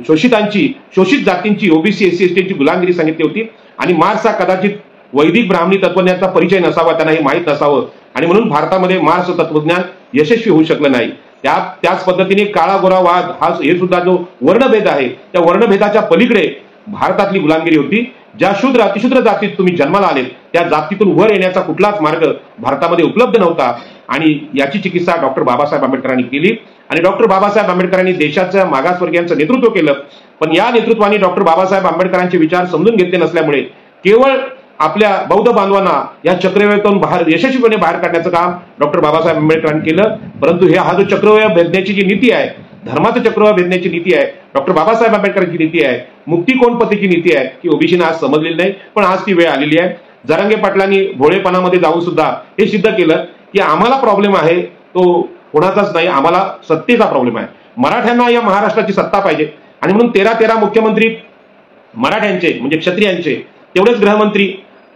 शोषितांची, शोषित जातींची, ओबीसी, एससी, एसटीची गुलामगिरी सांगितली होती. आणि मार्क्सचा कदाचित वैदिक ब्राह्मणी तत्वज्ञानाचा परिचय नसावा, त्यांना हे माहीत नसावं आणि म्हणून भारतामध्ये मार्क्स तत्वज्ञान यशस्वी होऊ शकलं नाही. त्याच पद्धतीने काळा गोरा वाद हा हे सुद्धा जो वर्णभेद आहे, त्या वर्णभेदाच्या पलीकडे भारतातली गुलामगिरी होती. ज्या शूद्र, अतिशूद्र जातीत तुम्ही जन्माला आले त्या जातीतून वर येण्याचा कुठलाच मार्ग भारतामध्ये उपलब्ध नव्हता आणि याची चिकित्सा डॉक्टर बाबासाहेब आंबेडकरांनी केली. आणि डॉक्टर बाबासाहेब आंबेडकरांनी देशाच्या मागासवर्गीयांचं नेतृत्व केलं. पण या नेतृत्वाने डॉक्टर बाबासाहेब आंबेडकरांचे विचार समजून घेतले नसल्यामुळे केवळ आपल्या बौद्ध बांधवांना या चक्रव्यूहातून यशस्वीपणे बाहेर काढण्याचं काम डॉक्टर बाबासाहेब आंबेडकरांनी केलं. परंतु हा जो चक्रव्यूह भेदण्याची जी नीती आहे, धर्माचं चक्रव्यूह भेदण्याची नीती आहे, डॉक्टर बाबासाहेब आंबेडकरांची नीती आहे, मुक्ती कोणपतीची नीती आहे, की ओबीसीना आज समजलेली नाही. पण आज ती वेळ आलेली आहे. जरांगे पाटलांनी भोळेपणामध्ये जाऊन सुद्धा हे सिद्ध केलं की आम्हाला प्रॉब्लेम आहे तो कोणाचाच नाही, आम्हाला सत्तेचा प्रॉब्लेम आहे. मराठ्यांना या महाराष्ट्राची सत्ता पाहिजे आणि म्हणून 13 मुख्यमंत्री मराठ्यांचे म्हणजे क्षत्रियांचे, तेवढेच गृहमंत्री,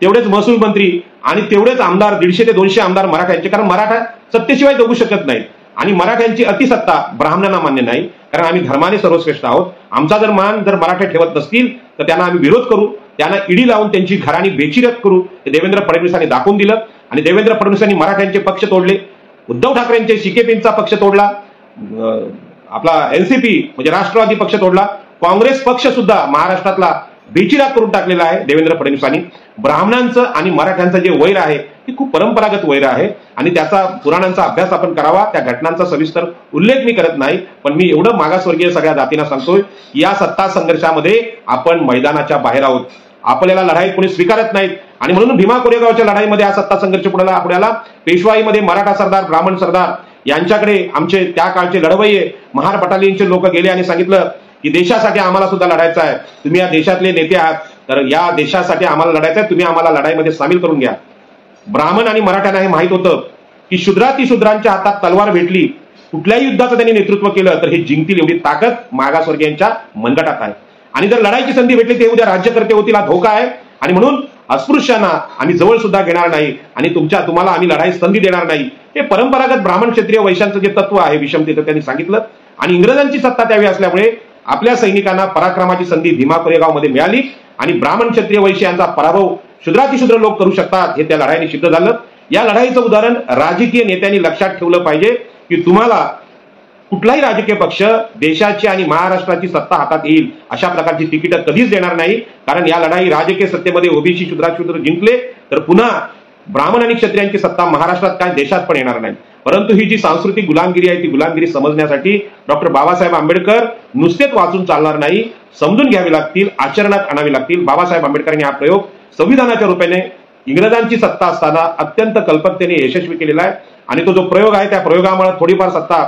तेवढेच महसूल मंत्री आणि तेवढेच आमदार, 150 ते 200 आमदार मराठ्यांचे. कारण मराठा सत्तेशिवाय जगू शकत नाहीत आणि मराठ्यांची अतिसत्ता ब्राह्मणांना मान्य नाही, कारण आम्ही धर्माने सर्वश्रेष्ठ आहोत. आमचा जर मान जर मराठे ठेवत नसतील तर त्यांना आम्ही विरोध करू, त्यांना ईडी लावून त्यांची घराणी बेचिरत करू. हे देवेंद्र फडणवीसांनी दाखवून दिलं आणि देवेंद्र फडणवीसांनी मराठ्यांचे पक्ष तोडले. उद्धव ठाकरेंचे सीकेपींचा पक्ष तोडला, आपला एनसीपी म्हणजे राष्ट्रवादी पक्ष तोडला, काँग्रेस पक्ष सुद्धा महाराष्ट्रातला बेचिराग करून टाकलेला आहे देवेंद्र फडणवीसांनी. ब्राह्मणांचं आणि मराठ्यांचं जे वैर आहे ते खूप परंपरागत वैर आहे आणि त्याचा पुराणांचा अभ्यास आपण करावा. त्या घटनांचा सविस्तर उल्लेख मी करत नाही, पण मी एवढं मागासवर्गीय सगळ्या जातींना सांगतोय, या सत्ता संघर्षामध्ये आपण मैदानाच्या बाहेर आहोत. आपल्याला लढाई कोणी स्वीकारत नाहीत आणि म्हणून भीमा कोरेगावच्या लढाईमध्ये हा सत्ता संघर्ष आपल्याला पेशवाईमध्ये मराठा सरदार, ब्राह्मण सरदार यांच्याकडे आमचे त्या काळचे लढवय्ये महार बटालियनचे लोक गेले आणि सांगितलं की देशासाठी आम्हाला सुद्धा लढायचं आहे, तुम्ही या देशातले नेते आहात, तर या देशासाठी आम्हाला लढायचं आहे, तुम्ही आम्हाला लढाईमध्ये सामील करून घ्या. ब्राह्मण आणि मराठ्यांना हे माहित होतं की शूद्रातिशूद्रांच्या हातात तलवार भेटली, कुठल्याही युद्धाचं त्यांनी नेतृत्व केलं तर हे जिंकतील एवढी ताकद मागासवर्गीयांच्या मनगटात आहे. आणि जर लढाईची संधी भेटली ते उद्या राज्यकर्ते होतील, हा धोका आहे. आणि म्हणून अस्पृश्यांना आम्ही जवळ सुद्धा घेणार नाही आणि तुम्हाला आम्ही लढाई संधी देणार नाही. हे परंपरागत ब्राह्मण, क्षत्रिय, वैश्यांचं जे तत्व आहे विषमतेचं त्यांनी सांगितलं. आणि इंग्रजांची सत्ता त्यावेळी असल्यामुळे आपल्या सैनिकांना पराक्रमाची संधी भीमा कोरेगावमध्ये मिळाली आणि ब्राह्मण, क्षत्रिय, वैश्य यांचा पराभव शूद्रातिशूद्र लोक करू शकतात हे त्या लढाईने सिद्ध झालं. या लढाईचं उदाहरण राजकीय नेत्यांनी लक्षात ठेवलं पाहिजे की तुम्हाला कुठलाही राजकीय पक्ष देशाची आणि महाराष्ट्राची सत्ता हातात येईल अशा प्रकारची तिकीट कधीच देणार नाही. कारण या लढाई राजकीय सत्तेमध्ये ओबीसी, शूद्रातिशूद्र जिंकले तर पुन्हा ब्राह्मण आणि क्षत्रियांची सत्ता महाराष्ट्रात काय देशात पण येणार नाही. परंतु ही जी सांस्कृतिक गुलामगिरी आहे ती गुलामगिरी समजण्यासाठी डॉक्टर बाबासाहेब आंबेडकर नुसतेच वाचून चालणार नाही, समजून घ्यावी लागतील, आचरणात आणावी लागतील. बाबासाहेब आंबेडकरांनी हा प्रयोग संविधानाच्या रूपाने इंग्रजांची सत्ता असताना अत्यंत कल्पकतेने यशस्वी केलेला आहे आणि तो जो प्रयोग आहे त्या प्रयोगामुळे थोडीफार सत्ता,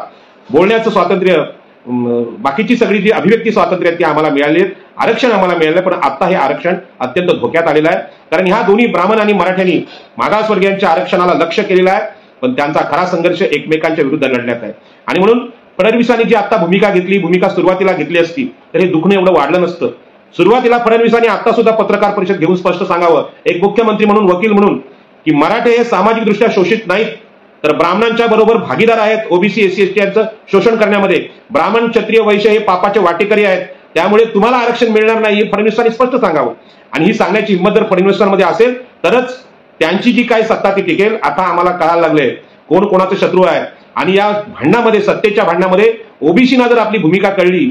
बोलण्याचं स्वातंत्र्य, बाकीची सगळी जी अभिव्यक्ती स्वातंत्र्य ती आम्हाला मिळाली, आरक्षण आम्हाला मिळालं, पण आता हे आरक्षण अत्यंत धोक्यात आलेलं आहे. कारण ह्या दोन्ही ब्राह्मण आणि मराठ्यांनी मागासवर्गीयांच्या आरक्षणाला लक्ष्य केलेलं आहे, पण त्यांचा खरा संघर्ष एकमेकांच्या विरुद्ध लढण्यात आहे. आणि म्हणून फडणवीसांनी जी आता भूमिका सुरुवातीला घेतली असती तर हे दुखणं एवढं वाढलं नसतं. सुरुवातीला फडणवीसांनी आता सुद्धा पत्रकार परिषद घेऊन स्पष्ट सांगावं, एक मुख्यमंत्री म्हणून, वकील म्हणून, की मराठे हे सामाजिकदृष्ट्या शोषित नाहीत, तर ब्राह्मणांच्या बरोबर भागीदार आहेत ओबीसी एससी एसटी यांचं शोषण करण्यामध्ये. ब्राह्मण क्षत्रिय वैश्य हे पापाचे वाटेकरी आहेत, त्यामुळे तुम्हाला आरक्षण मिळणार नाही हे फडणवीसांनी स्पष्ट सांगावं. आणि ही सांगण्याची हिंमत जर फडणवीसांमध्ये असेल तरच त्यांची जी काही सत्ता ती टिकेल. आता आम्हाला कळायला लागले कोण कोणाचे शत्रू आहे. आणि या भांडणामध्ये, सत्तेच्या भांडणामध्ये ओबीसीना जर आपली भूमिका कळली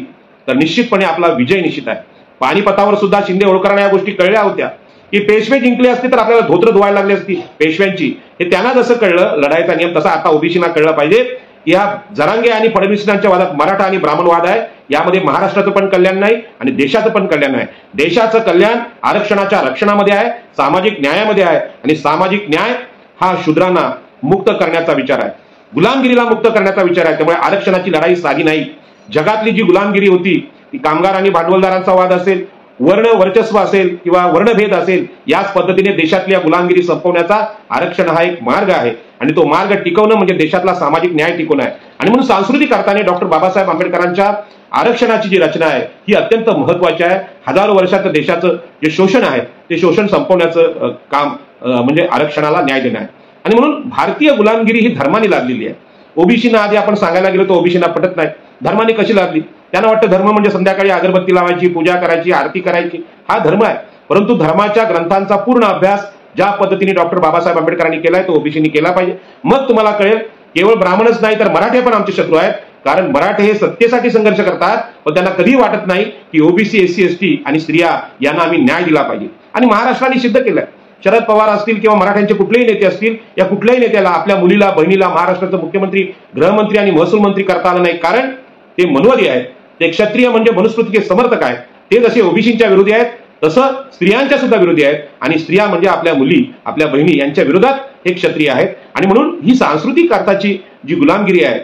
तर निश्चितपणे आपला विजय निश्चित आहे. पानिपतावर सुद्धा शिंदे होळकरांना या गोष्टी कळल्या होत्या की पेशवे जिंकले असते तर आपल्याला धोत्र धुवायला लागली असती पेशव्यांची. हे त्यांना जसं कळलं लढाईचा नियम, तसा आता ओबीसीना कळलं पाहिजे. या जरांगे आणि फडणवीसांच्या वादात मराठा आणि ब्राह्मण वाद आहे. यामध्ये महाराष्ट्राचं पण कल्याण नाही आणि देशाचं पण कल्याण नाही. देशाचं कल्याण आरक्षणाच्या रक्षणामध्ये आहे, सामाजिक न्यायामध्ये आहे. आणि सामाजिक न्याय हा शूद्रांना मुक्त करण्याचा विचार आहे, गुलामगिरीला मुक्त करण्याचा विचार आहे. त्यामुळे आरक्षणाची लढाई साधी नाही. जगातली जी गुलामगिरी होती ती कामगार आणि भांडवलदारांचा वाद असेल, वर्ण वर्चस्व असेल किंवा वर्णभेद असेल, याच पद्धतीने देशातल्या गुलामगिरी संपवण्याचा आरक्षण हा एक मार्ग आहे. आणि तो मार्ग टिकवणं म्हणजे देशातला सामाजिक न्याय टिकवणं आहे. आणि म्हणून सांस्कृतिक अर्थाने डॉक्टर बाबासाहेब आंबेडकरांच्या आरक्षणाची जी रचना आहे ही अत्यंत महत्वाची आहे. हजारो वर्षाचं देशाचं जे शोषण आहे ते शोषण संपवण्याचं काम म्हणजे आरक्षणाला न्याय देणं आहे. आणि म्हणून भारतीय गुलामगिरी ही धर्माने लादलेली आहे. ओबीसीना आधी आपण सांगायला गेलो तर ओबीसीना पटत नाही, धर्माने कशी लादली. त्यांना वाटतं धर्म म्हणजे संध्याकाळी अगरबत्ती लावायची, पूजा करायची, आरती करायची, हा धर्म आहे. परंतु धर्माच्या ग्रंथांचा पूर्ण अभ्यास ज्या पद्धतीने डॉक्टर बाबासाहेब आंबेडकरांनी केलाय तो ओबीसीनी केला पाहिजे. मग तुम्हाला कळेल केवळ ब्राह्मणच नाही तर मराठे पण आमचे शत्रू आहेत. कारण मराठे हे सत्तेसाठी संघर्ष करतात, पण त्यांना कधीही वाटत नाही की ओबीसी एससी एसटी आणि स्त्रिया यांना आम्ही न्याय दिला पाहिजे. आणि महाराष्ट्राने सिद्ध केलंय. शरद पवार असतील किंवा मराठ्यांचे कुठलेही नेते असतील, या कुठल्याही नेत्याला आपल्या मुलीला, बहिणीला महाराष्ट्राचा मुख्यमंत्री, गृहमंत्री आणि महसूल मंत्री करता आलं नाही. कारण ते मनुवादी आहेत, ते क्षत्रिय म्हणजे मनुस्मृतीचे समर्थक आहेत. ते जसे ओबीसीच्या विरोधी आहेत तसं स्त्रियांच्या सुद्धा विरोधी आहेत. आणि स्त्रिया म्हणजे आपल्या मुली, आपल्या बहिणी यांच्या विरोधात हे क्षत्रिय आहेत. आणि म्हणून ही सांस्कृतिक अर्थाची जी गुलामगिरी आहे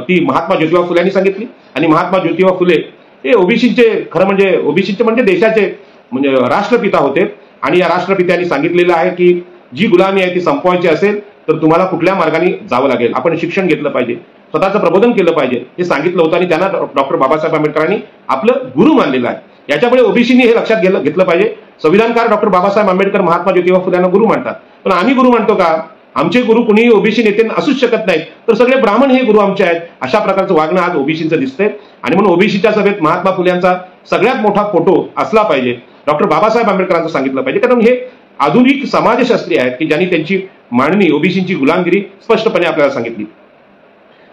ती महात्मा ज्योतिबा फुले यांनी सांगितली. आणि महात्मा ज्योतिबा फुले हे ओबीसीचे खरं म्हणजे ओबीसीचे म्हणजे देशाचे म्हणजे राष्ट्रपिता होते. आणि या राष्ट्रपित्यांनी सांगितलेलं आहे की जी गुलामी आहे ती संपवायची असेल तर तुम्हाला कुठल्या मार्गाने जावं लागेल, आपण शिक्षण घेतलं पाहिजे, स्वतःचं प्रबोधन केलं पाहिजे, हे सांगितलं होतं. आणि त्यांना डॉक्टर बाबासाहेब आंबेडकरांनी आपलं गुरु मानलेलं आहे. याच्यामुळे ओबीसीनी हे लक्षात घेतलं पाहिजे. संविधानकार डॉक्टर बाबासाहेब आंबेडकर महात्मा ज्योतिबा फुले यांना गुरु मानतात, पण आम्ही गुरु मानतो का? आमचे गुरु कुणीही ओबीसी नेते असूच शकत नाहीत, तर सगळे ब्राह्मण हे गुरु आमचे आहेत. अशा प्रकारचं वागणं आज ओबीसीचं दिसतंय. आणि म्हणून ओबीसीच्या सभेत महात्मा फुले यांचा सगळ्यात मोठा फोटो असला पाहिजे, डॉक्टर बाबासाहेब आंबेडकरांचं सांगितलं पाहिजे. कारण हे आधुनिक समाजशास्त्री आहेत की ज्यांनी त्यांची मांडणी ओबीसीची गुलामगिरी स्पष्टपणे आपल्याला सांगितली.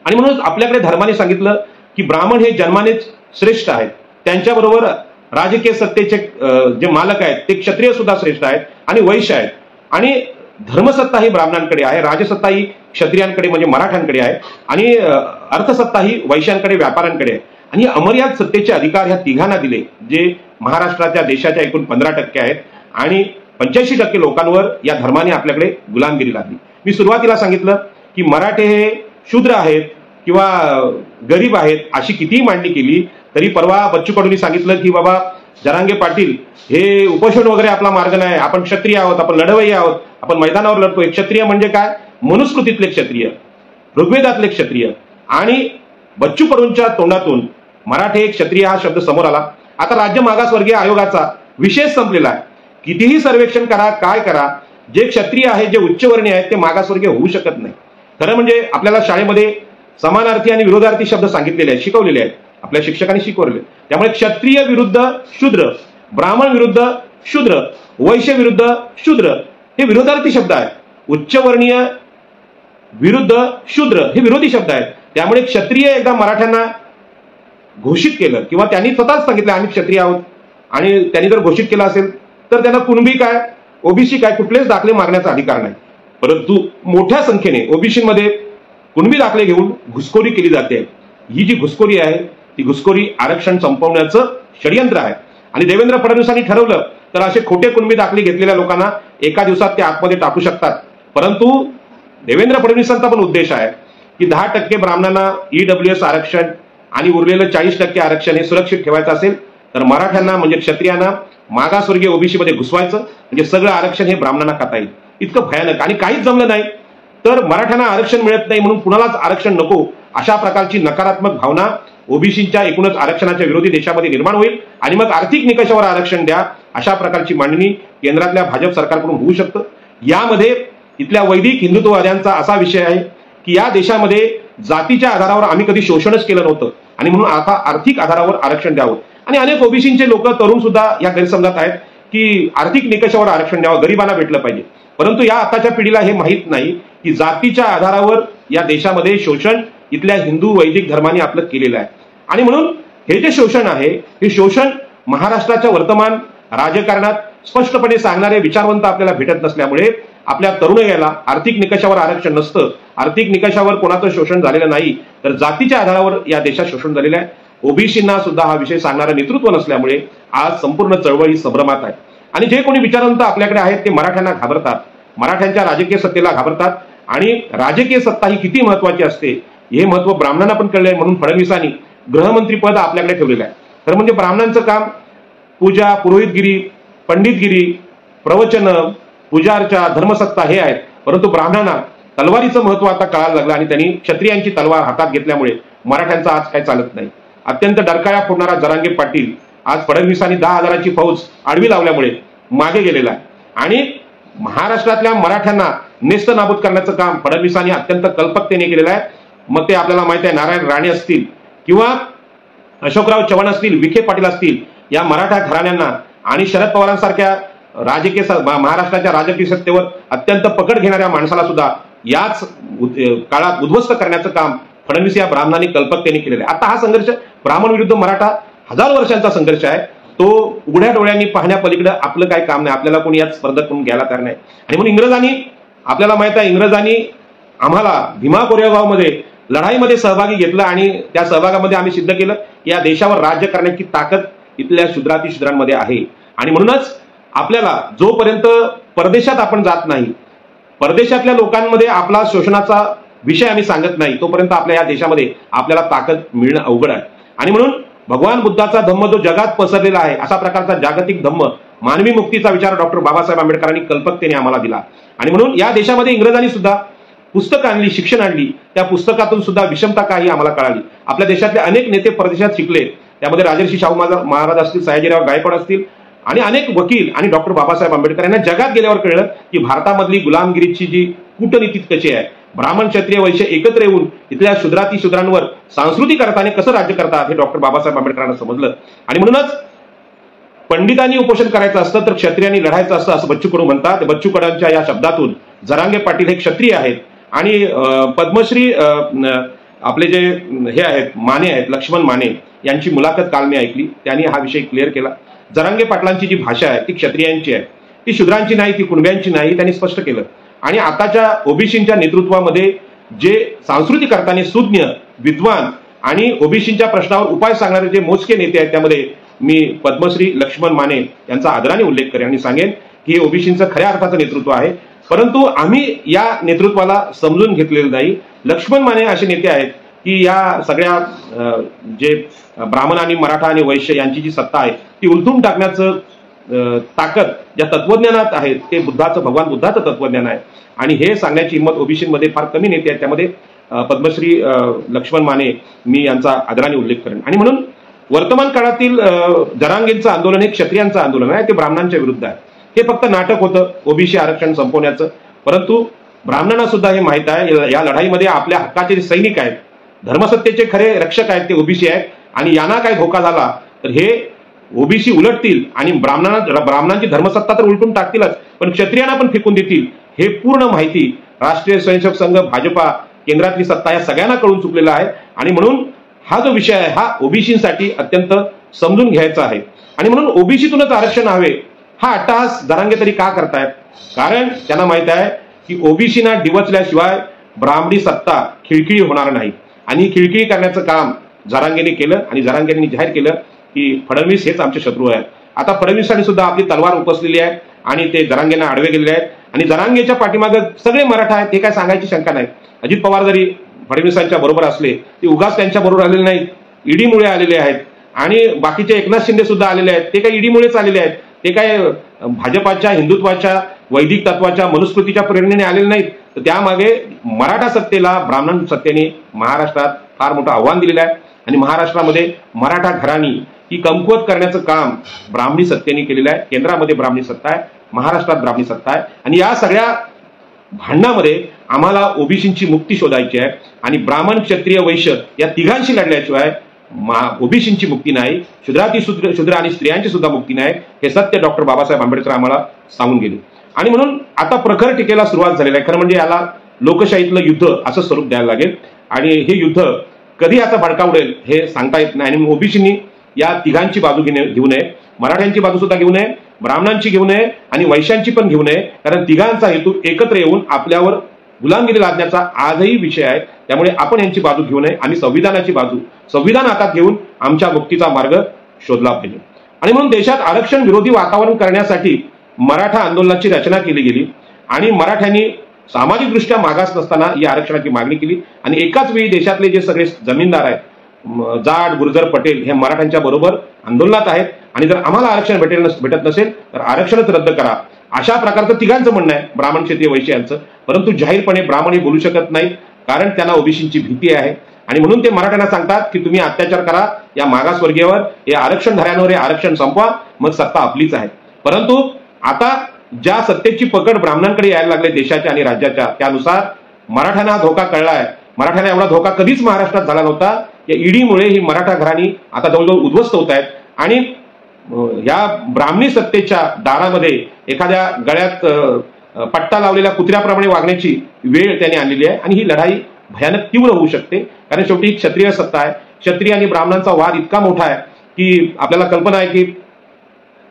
आणि म्हणून आपल्याकडे धर्माने सांगितलं की ब्राह्मण हे जन्मानेच श्रेष्ठ आहेत, त्यांच्याबरोबर राजकीय सत्तेचे जे मालक आहेत ते क्षत्रिय सुद्धा श्रेष्ठ आहेत आणि वैश्य आहेत. आणि धर्मसत्ता ही ब्राह्मणांकडे आहे, राजसत्ता ही क्षत्रियांकडे म्हणजे मराठ्यांकडे आहे, आणि अर्थसत्ता ही वैश्यांकडे, व्यापाऱ्यांकडे आहे. आणि अमर्याद सत्तेचे अधिकार ह्या तिघांना दिले, जे महाराष्ट्राच्या देशाच्या एकूण 15% आहेत. आणि 85% लोकांवर या धर्माने आपल्याकडे गुलामगिरी लागली. मी सुरुवातीला सांगितलं की मराठे हे शूद्र आहेत किंवा गरीब आहेत अशी कितीही मांडणी केली तरी परवा बच्चू कडूंनी सांगितलं की बाबा जरांगे पाटील हे उपोषण वगैरे आपला मार्ग नाही, आपण क्षत्रिय आहोत, आपण लढवय्ये आहोत, आपण मैदानावर लढतोय. क्षत्रिय म्हणजे काय? मनुस्मृतीतले क्षत्रिय, ऋग्वेदातले क्षत्रिय. आणि बच्चू कडूंच्या तोंडातून मराठे क्षत्रिय हा शब्द समोर आला. आता राज्य मागासवर्गीय आयोगाचा विशेष संपलेला आहे. कितीही सर्वेक्षण करा, काय करा, जे क्षत्रिय आहेत, जे उच्चवर्णीय आहेत ते मागासवर्गीय होऊ शकत नाही. खरं म्हणजे आपल्याला शाळेमध्ये समानार्थी आणि विरोधार्थी शब्द सांगितलेले आहेत, शिकवलेले आहेत, आपल्या शिक्षकांनी शिकवले. त्यामुळे क्षत्रिय विरुद्ध शूद्र, ब्राह्मण विरुद्ध शूद्र, वैश्य विरुद्ध शूद्र हे विरोधार्थी शब्द आहेत. उच्चवर्णीय विरुद्ध शूद्र हे विरोधी शब्द आहेत. त्यामुळे क्षत्रिय एकदा मराठ्यांना घोषित केलं किंवा त्यांनी स्वतःच सांगितलं आम्ही क्षत्रिय आहोत, आणि त्यांनी जर घोषित केलं असेल तर त्यांना कुणबी काय, ओबीसी काय, कुठलेच दाखले मागण्याचा अधिकार नाही. परंतु मोठ्या संख्येने ओबीसीमध्ये कुणबी दाखले घेऊन घुसखोरी केली जाते. ही जी घुसखोरी आहे ती घुसखोरी आरक्षण संपवण्याचं षडयंत्र आहे. आणि देवेंद्र फडणवीसांनी ठरवलं तर असे खोटे कुणबी दाखले घेतलेल्या लोकांना एका दिवसात ते आतमध्ये टाकू शकतात. परंतु देवेंद्र फडणवीसांचा पण उद्देश आहे की 10% ब्राह्मणांना ईडब्ल्यूएस आरक्षण आणि उरलेलं 40% आरक्षण हे सुरक्षित ठेवायचं असेल तर मराठ्यांना म्हणजे क्षत्रियांना मागासवर्गीय ओबीसी मध्ये घुसवायचं, म्हणजे सगळं आरक्षण हे ब्राह्मणांना खाता येईल. इतकं भयानक. आणि काहीच जमलं नाही तर मराठ्यांना आरक्षण मिळत नाही म्हणून कुणालाच आरक्षण नको, अशा प्रकारची नकारात्मक भावना ओबीसीच्या एकूणच आरक्षणाच्या विरोधी देशामध्ये निर्माण होईल आणि मग आर्थिक निकषावर आरक्षण द्या, अशा प्रकारची मांडणी केंद्रातल्या भाजप सरकारकडून होऊ शकतं. यामध्ये इथल्या वैदिक हिंदुत्ववाद्यांचा असा विषय आहे की या देशामध्ये जातीच्या आधारावर आम्ही कधी शोषणच केलं नव्हतं आणि म्हणून आता आर्थिक आधारावर आरक्षण द्यावं. आणि अनेक ओबीसीचे लोक तरुण सुद्धा या गैरसमजात आहेत की आर्थिक निकषावर आरक्षण द्यावं, गरिबांना भेटलं पाहिजे. परंतु या आताच्या पिढीला हे माहीत नाही की जातीच्या आधारावर या देशामध्ये शोषण इथल्या हिंदू वैदिक धर्माने आपलं केलेलं आहे. आणि म्हणून हे जे शोषण आहे हे शोषण महाराष्ट्राच्या वर्तमान राजकारणात स्पष्टपणे सांगणारे विचारवंत आपल्याला भेटत नसल्यामुळे आपल्या तरुणाईला आर्थिक निकषावर आरक्षण नसतं, आर्थिक निकषावर कोणाचं शोषण झालेलं नाही तर जातीच्या आधारावर या देशात शोषण झालेलं आहे. ओबीसींना सुद्धा हा विषय सांगणारं नेतृत्व नसल्यामुळे आज संपूर्ण चळवळ ही संभ्रमात आहे. आणि जे कोणी विचारवंत आपल्याकडे आहेत ते मराठ्यांना घाबरतात, मराठ्यांच्या राजकीय सत्तेला घाबरतात. आणि राजकीय सत्ता ही किती महत्वाची असते हे महत्व ब्राह्मणांना पण कळलंय, म्हणून फडणवीसांनी गृहमंत्री पद आपल्याकडे ठेवलेलं आहे. तर म्हणजे ब्राह्मणांचं काम पूजा, पुरोहितगिरी, पंडितगिरी, प्रवचन, पूजा अर्चा, धर्मसत्ता हे आहेत. परंतु ब्राह्मणांना तलवारीचं महत्व आता कळायला लागलं आणि त्यांनी क्षत्रियांची तलवार हातात घेतल्यामुळे मराठ्यांचं आज काही चालत नाही. अत्यंत डरकाळ्या फोडणारा जरांगे पाटील आज फडणवीसांनी 10,000ची फौज आडवी लावल्यामुळे मागे गेलेला आहे. आणि महाराष्ट्रातल्या मराठ्यांना नेस्त नाबूद करण्याचं काम फडणवीसांनी अत्यंत कल्पकतेने केलेलं आहे. मग ते आपल्याला माहिती आहे, नारायण राणे असतील किंवा अशोकराव चव्हाण असतील, विखे पाटील असतील, या मराठा घराण्यांना आणि शरद पवारांसारख्या महाराष्ट्राच्या राजकीय सत्तेवर अत्यंत पकड घेणाऱ्या माणसाला सुद्धा याच काळात उद्ध्वस्त करण्याचं काम फडणवीस या ब्राह्मणांनी कल्पकतेने केलेलं आहे. आता हा संघर्ष ब्राह्मण विरुद्ध मराठा हजारो वर्षांचा संघर्ष आहे. तो उघड्या डोळ्यांनी पाहण्यापलीकडे आपलं काही काम नाही, आपल्याला कोणी यात स्पर्धा करून घ्यायला तयार नाही. आणि म्हणून इंग्रजांनी, आपल्याला माहित आहे, इंग्रजांनी आम्हाला भीमा कोरेगावमध्ये लढाईमध्ये सहभागी घेतलं आणि त्या सहभागामध्ये आम्ही सिद्ध केलं या देशावर राज्य करण्याची ताकद इथल्या शूद्रांमध्ये आहे. आणि म्हणूनच आपल्याला जोपर्यंत परदेशात आपण जात नाही, परदेशातल्या लोकांमध्ये आपला शोषणाचा विषय आम्ही सांगत नाही, तोपर्यंत आपल्या या देशामध्ये आपल्याला ताकद मिळणं अवघड आहे. आणि म्हणून भगवान बुद्धाचा धम्म जो जगात पसरलेला आहे, असा प्रकारचा जागतिक धम्म, मानवी मुक्तीचा विचार डॉक्टर बाबासाहेब आंबेडकरांनी कल्पकतेने आम्हाला दिला. आणि म्हणून या देशामध्ये इंग्रजांनी सुद्धा पुस्तकं आणली, शिक्षण आणली, त्या पुस्तकातून सुद्धा विषमता काही आम्हाला कळाली. आपल्या देशातले अनेक नेते परदेशात शिकले, त्यामध्ये राजर्षी शाहू महाराज असतील, सयाजीराव गायकवाड असतील आणि अनेक वकील आणि डॉक्टर बाबासाहेब आंबेडकर यांना जगात गेल्यावर कळलं की भारतामधली गुलामगिरीची जी कूटनीती कशी आहे, ब्राह्मण क्षत्रिय वैश्य एकत्र येऊन इथल्या शूद्रांवर सांस्कृतिक अर्थाने कसं राज्य करतात हे डॉक्टर बाबासाहेब आंबेडकरांना समजलं. आणि म्हणूनच पंडितांनी उपोषण करायचं असतं तर क्षत्रियांनी लढायचं असतं असं बच्चू कडू म्हणतात. बच्चू कडूंच्या या शब्दातून जरांगे पाटील हे क्षत्रिय आहेत आणि पद्मश्री आपले जे हे आहेत माने आहेत, लक्ष्मण माने यांची मुलाखत काल मी ऐकली, त्यांनी हा विषय क्लिअर केला. जरांगे पाटलांची जी भाषा आहे ती क्षत्रियांची आहे, ती शूद्रांची नाही, ती कुणब्यांची नाही, त्यांनी स्पष्ट केलं. आणि आताच्या ओबीसींच्या नेतृत्वामध्ये जे सांस्कृतिक अर्थाने सुज्ञ, विद्वान आणि ओबीसींच्या प्रश्नावर उपाय सांगणारे जे मोजके नेते आहेत, त्यामध्ये मी पद्मश्री लक्ष्मण माने यांचा आदराने उल्लेख करेन आणि सांगेन की हे ओबीसींचं खऱ्या अर्थाचं नेतृत्व आहे. परंतु आम्ही या नेतृत्वाला समजून घेतलेलं नाही. लक्ष्मण माने असे नेते आहेत की या सगळ्या जे ब्राह्मण आणि मराठा आणि वैश्य यांची जी सत्ता आहे ती उलथून टाकण्याचं ताकद ज्या तत्वज्ञानात आहे ते भगवान बुद्धाचं तत्वज्ञान आहे. आणि हे सांगण्याची हिंमत ओबीसीमध्ये फार कमी नेते आहेत, त्यामध्ये पद्मश्री लक्ष्मण माने मी यांचा आदराने उल्लेख करेन. आणि म्हणून वर्तमान काळातील जरांगेंचं आंदोलन हे क्षत्रियांचं आंदोलन आहे, ते ब्राह्मणांच्या विरुद्ध आहे. हे फक्त नाटक होतं ओबीसी आरक्षण संपवण्याचं, परंतु ब्राह्मणांना सुद्धा हे माहित आहे या लढाईमध्ये आपल्या हक्काचे जे सैनिक आहेत, धर्मसत्तेचे खरे रक्षक आहेत ते ओबीसी आहेत. आणि यांना काही धोका झाला तर हे ओबीसी उलटतील आणि ब्राह्मणांची धर्मसत्ता तर उलटून टाकतीलच, पण क्षत्रियांना पण फेकून देतील. हे पूर्ण माहिती राष्ट्रीय स्वयंसेवक संघ, भाजपा, केंद्रातली सत्ता या सगळ्यांना कळून चुकलेला आहे. आणि म्हणून हा जो विषय आहे हा ओबीसीसाठी अत्यंत समजून घ्यायचा आहे. आणि म्हणून ओबीसीतूनच आरक्षण हवे हा अट्टहास जरांगे तरी का करतायत? कारण त्यांना माहित आहे की ओबीसीना डिवचल्याशिवाय ब्राह्मणी सत्ता खिळखिळी होणार नाही. आणि खिळखिळी करण्याचं काम जरांगेने केलं आणि जरांगेंनी जाहीर केलं की फडणवीस हेच आमचे शत्रू आहेत. आता फडणवीसांनी सुद्धा आपली तलवार उपसलेली आहे आणि ते जरांगेंना आडवे गेलेले आहेत. आणि जरांगेच्या पाठीमागे सगळे मराठा आहेत, हे काय सांगायची शंका नाही. अजित पवार जरी फडणवीसांच्या बरोबर असले ते उगाच त्यांच्या बरोबर आलेले नाहीत. ईडीमुळे आलेले आहेत आणि बाकीचे एकनाथ शिंदे सुद्धा आलेले आहेत, ते काही ईडीमुळेच आलेले आहेत, ते काय भाजपाच्या हिंदुत्वाच्या वैदिक तत्वाच्या मनुस्मृतीच्या प्रेरणेने आलेले नाहीत. तर त्यामागे मराठा सत्तेला ब्राह्मण सत्तेने महाराष्ट्रात फार मोठं आव्हान दिलेलं आहे आणि महाराष्ट्रामध्ये मराठा घराणी ही कमकुवत करण्याचं काम ब्राह्मणी सत्तेने केलेलं आहे. केंद्रामध्ये ब्राह्मणी सत्ता आहे, महाराष्ट्रात ब्राह्मणी सत्ता आहे आणि या सगळ्या भांडणामध्ये आम्हाला ओबीसींची मुक्ती शोधायची आहे आणि ब्राह्मण क्षत्रिय वैश्य या तिघांशी लढल्याशिवाय ओबीसींची मुक्ती नाही, शूद्र आणि स्त्रियांची सुद्धा मुक्ती नाही, हे सत्य डॉक्टर बाबासाहेब आंबेडकर आम्हाला सांगून गेले. आणि म्हणून आता प्रखर टीकेला सुरुवात झालेली आहे. खरं म्हणजे याला लोकशाहीतलं युद्ध असं स्वरूप द्यायला लागेल आणि हे युद्ध कधी आता भडका उडेल हे सांगता येत नाही. आणि ओबीसींनी या तिघांची बाजू घेऊ नये, मराठ्यांची बाजू सुद्धा घेऊ नये, ब्राह्मणांची घेऊ नये आणि वैश्यांची पण घेऊ नये, कारण तिघांचा हेतू एकत्र येऊन आपल्यावर गुलामगिरी लादण्याचा आजही विषय आहे. त्यामुळे आपण यांची बाजू घेऊ नये, आम्ही संविधानाची बाजू, संविधान हातात घेऊन आमच्या मुक्तीचा मार्ग शोधला पाहिजे. आणि म्हणून देशात आरक्षण विरोधी वातावरण करण्यासाठी मराठा आंदोलनाची रचना केली गेली आणि मराठ्यांनी सामाजिकदृष्ट्या मागास नसताना या आरक्षणाची मागणी केली आणि एकाच वेळी देशातले जे सगळे जमीनदार आहेत, जाट, गुर्जर, पटेल हे मराठ्यांच्या बरोबर आंदोलनात आहेत आणि जर आम्हाला आरक्षण भेटत नसेल तर आरक्षणच रद्द करा, अशा प्रकारचं तिघांचं म्हणणं आहे, ब्राह्मण क्षत्रिय वैश्य यांचं. परंतु जाहीरपणे ब्राह्मण हे बोलू शकत नाहीत कारण त्यांना ओबीसींची भीती आहे आणि म्हणून ते मराठ्यांना सांगतात की तुम्ही अत्याचार करा या मागासवर्गीयावर, या आरक्षणधाऱ्यांवर, हे आरक्षण संपवा, मग सत्ता आपलीच आहे. परंतु आता ज्या सत्तेची पकड ब्राह्मणांकडे यायला लागले देशाच्या आणि राज्याच्या, त्यानुसार मराठ्यांना धोका कळलाय. मराठ्यांना एवढा धोका कधीच महाराष्ट्रात झाला नव्हता. या ईडीमुळे ही मराठा घराणी आता जवळजवळ उद्ध्वस्त होत आहेत आणि या ब्राह्मणी सत्तेच्या दारामध्ये एखाद्या गळ्यात पट्टा लावलेल्या कुत्र्याप्रमाणे वागण्याची वेळ त्याने आणलेली आहे आणि ही लढाई भयानक तीव्र होऊ शकते. कारण शेवटी क्षत्रिय सत्ता आहे. क्षत्रिय आणि ब्राह्मणांचा वाद इतका मोठा आहे की आपल्याला कल्पना आहे की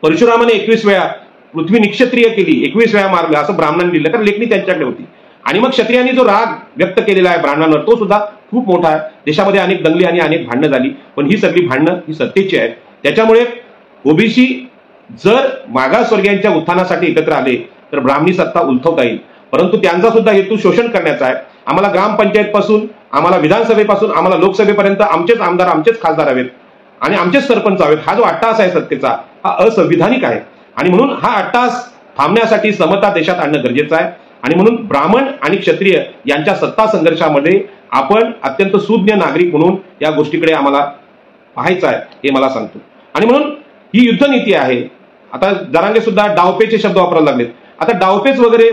परशुरामाने 21 वेळा पृथ्वी निक्षत्रिय केली, 21 वेळा मारलं असं ब्राह्मणांनी लिहिलं, कारण लेखणी त्यांच्याकडे होती. आणि मग क्षत्रियांनी जो राग व्यक्त केलेला आहे ब्राह्मणांवर तो सुद्धा खूप मोठा आहे. देशामध्ये अनेक दंगली आणि अनेक भांडणं झाली, पण ही सगळी भांडणं ही सत्तेची आहेत. त्याच्यामुळे ओबीसी जर मागासवर्गीयांच्या उत्थानासाठी एकत्र आले तर ब्राह्मणी सत्ता उलथवता येईल. परंतु त्यांचा सुद्धा हेतू शोषण करण्याचा आहे. आम्हाला ग्रामपंचायत पासून, आम्हाला विधानसभेपासून, आम्हाला लोकसभेपर्यंत आमचेच आमदार, आमचेच खासदार हवेत आणि आमचेच सरपंच हवेत. हा जो अट्टहास आहे सत्तेचा, हा असंविधानिक आहे आणि म्हणून हा अट्टहास थांबण्यासाठी समता देशात आणणं गरजेचं आहे. आणि म्हणून ब्राह्मण आणि क्षत्रिय यांच्या सत्ता संघर्षामध्ये आपण अत्यंत सुज्ञ नागरिक म्हणून या गोष्टीकडे आम्हाला पाहायचं आहे हे मला सांगतो. आणि म्हणून ही युद्धनीती आहे. आता जरांगे सुद्धा डावपेचे शब्द वापरायला लागलेत. आता डावपेच वगैरे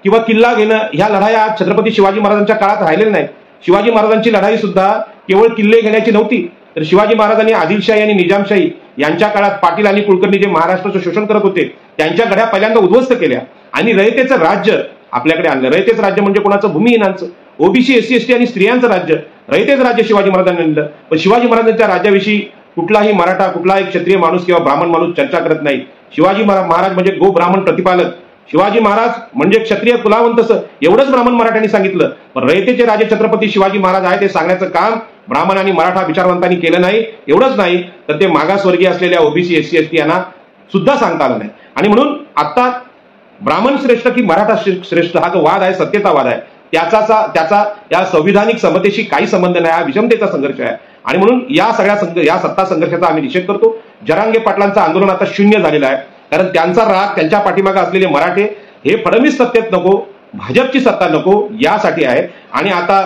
किंवा किल्ला घेणं ह्या लढाया छत्रपती शिवाजी महाराजांच्या काळात राहिलेल्या नाहीत. शिवाजी महाराजांची लढाई सुद्धा केवळ किल्ले घेण्याची नव्हती, तर शिवाजी महाराजांनी आदिलशाही आणि निजामशाही यांच्या काळात पाटील आणि कुलकर्णी जे महाराष्ट्राचं शोषण करत होते त्यांच्या गड्या पहिल्यांदा उद्ध्वस्त केल्या आणि रयतेचं राज्य आपल्याकडे आणलं. रयतेचं राज्य म्हणजे कोणाचं? भूमिहीनांचं, ओबीसी, SC, ST आणि स्त्रियांचं राज्य, रयतेचं राज्य शिवाजी महाराजांनी आणलं. पण शिवाजी महाराजांच्या राज्याविषयी कुठलाही मराठा, कुठलाही क्षत्रिय माणूस किंवा ब्राह्मण माणूस चर्चा करत नाही. शिवाजी महाराज म्हणजे गो ब्राह्मण प्रतिपालक, शिवाजी महाराज म्हणजे क्षत्रिय कुलावंत, एवढंच ब्राह्मण मराठ्यांनी सांगितलं. पण रयतेचे राजे छत्रपती शिवाजी महाराज आहेत हे सांगण्याचं काम ब्राह्मण आणि मराठा विचारवंतांनी केलं नाही. एवढंच नाही तर ते मागासवर्गीय असलेल्या ओबीसी, SC, ST यांना सुद्धा सांगता आलं नाही. आणि म्हणून आता ब्राह्मण श्रेष्ठ की मराठा श्रेष्ठ हा जो वाद आहे, सत्तेचा वाद आहे, त्याचा या संविधानिक समतेशी काही संबंध नाही. हा विषमतेचा संघर्ष आहे. आणि म्हणून या सत्ता संघर्षाचा आम्ही निषेध करतो. जरांगे पाटलांचं आंदोलन आता शून्य झालेलं आहे, कारण त्यांचा राग त्यांच्या पाठीमागे असलेले मराठे हे फडणवीस सत्तेत नको, भाजपची सत्ता नको यासाठी आहे. आणि आता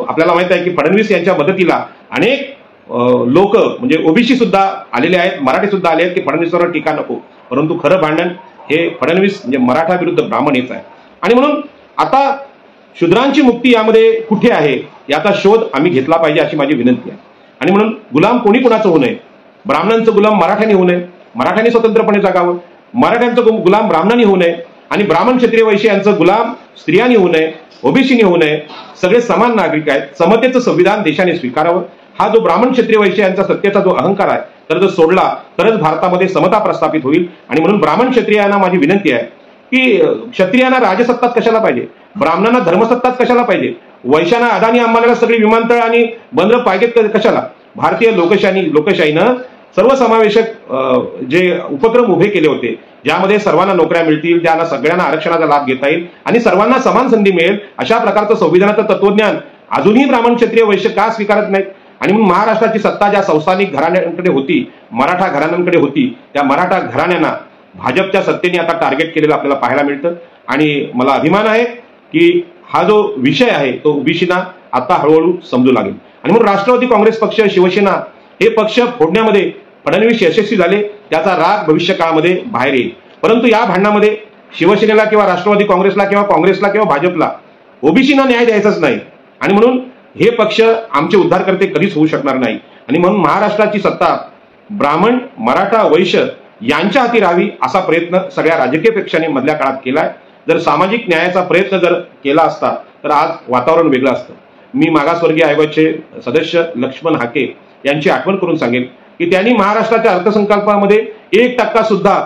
आपल्याला माहित आहे की फडणवीस यांच्या मदतीला अनेक लोक म्हणजे ओबीसी सुद्धा आलेले आहेत, मराठी सुद्धा आले आहेत की फडणवीसवर टीका नको. परंतु खरं भांडण हे फडणवीस म्हणजे मराठा विरुद्ध ब्राह्मण हेच आहे. आणि म्हणून आता शूद्रांची मुक्ती यामध्ये कुठे आहे याचा शोध आम्ही घेतला पाहिजे अशी माझी विनंती आहे. आणि म्हणून गुलाम कोणी कुणाचं होऊ नये. ब्राह्मणांचं गुलाम मराठ्यांनी होऊ नये, मराठ्यांनी स्वतंत्रपणे जगावं. मराठ्यांचं गुलाम ब्राह्मणांनी होऊ नये आणि ब्राह्मण क्षत्रिय वैश्य यांचं गुलाम स्त्रियांनी होऊ नये, ओबीसीनी होऊ नये. सगळे समान नागरिक आहेत. समतेचं संविधान देशाने स्वीकारावं. हा जो ब्राह्मण क्षत्रिय वैश्य यांचा सत्तेचा जो अहंकार आहे तर जर सोडला तरच भारतामध्ये समता प्रस्थापित होईल. आणि म्हणून ब्राह्मण क्षत्रियांना माझी विनंती आहे की क्षत्रियांना राजसत्ताच कशाला पाहिजे, ब्राह्मणांना धर्मसत्ताच कशाला पाहिजे, वैश्यांना अदानी अंबानीला सगळी विमानतळ आणि बंदर पाहिजेत कशाला. भारतीय लोकशाहीनं सर्वसमावेशक जे उपक्रम उभे केले होते ज्यामध्ये सर्वांना नोकऱ्या मिळतील, ज्यांना सगळ्यांना आरक्षणाचा लाभ घेता येईल आणि सर्वांना समान संधी मिळेल अशा प्रकारचं संविधानाचं तत्वज्ञान अजूनही ब्राह्मण क्षत्रिय वैश्य का स्वीकारत नाहीत. आणि म्हणून महाराष्ट्राची सत्ता ज्या संस्थानिक घराण्यांकडे होती, मराठा घराण्यांकडे होती, त्या मराठा घराण्यांना भाजपच्या सत्तेने आता टार्गेट केलेलं आपल्याला पाहायला मिळतं. आणि मला अभिमान आहे की हा जो विषय आहे तो ओबीसीना आता हळूहळू समजू लागेल. आणि म्हणून राष्ट्रवादी काँग्रेस पक्ष, शिवसेना हे पक्ष फोडण्यामध्ये फडणवीस यशस्वी झाले, त्याचा राग भविष्य काळामध्ये बाहेर येईल. परंतु या भांडणामध्ये शिवसेनेला किंवा राष्ट्रवादी काँग्रेसला किंवा काँग्रेसला किंवा भाजपला ओबीसीना न्याय द्यायचाच नाही. आणि म्हणून हे पक्ष आमचे उद्धारकर्ते कधीच होऊ शकणार नाही. आणि म्हणून महाराष्ट्राची सत्ता ब्राह्मण, मराठा, वैश्य यांच्या हाती राहावी असा प्रयत्न सगळ्या राजकीय पक्षांनी मधल्या काळात केलाय. जर सामाजिक न्यायाचा प्रयत्न जर केला असता तर आज वातावरण वेगळं असतं. मी मागासवर्गीय आयोगाचे सदस्य लक्ष्मण हाके यांची आठवण करून सांगेल की त्यांनी महाराष्ट्राच्या अर्थसंकल्पामध्ये 1% सुद्धा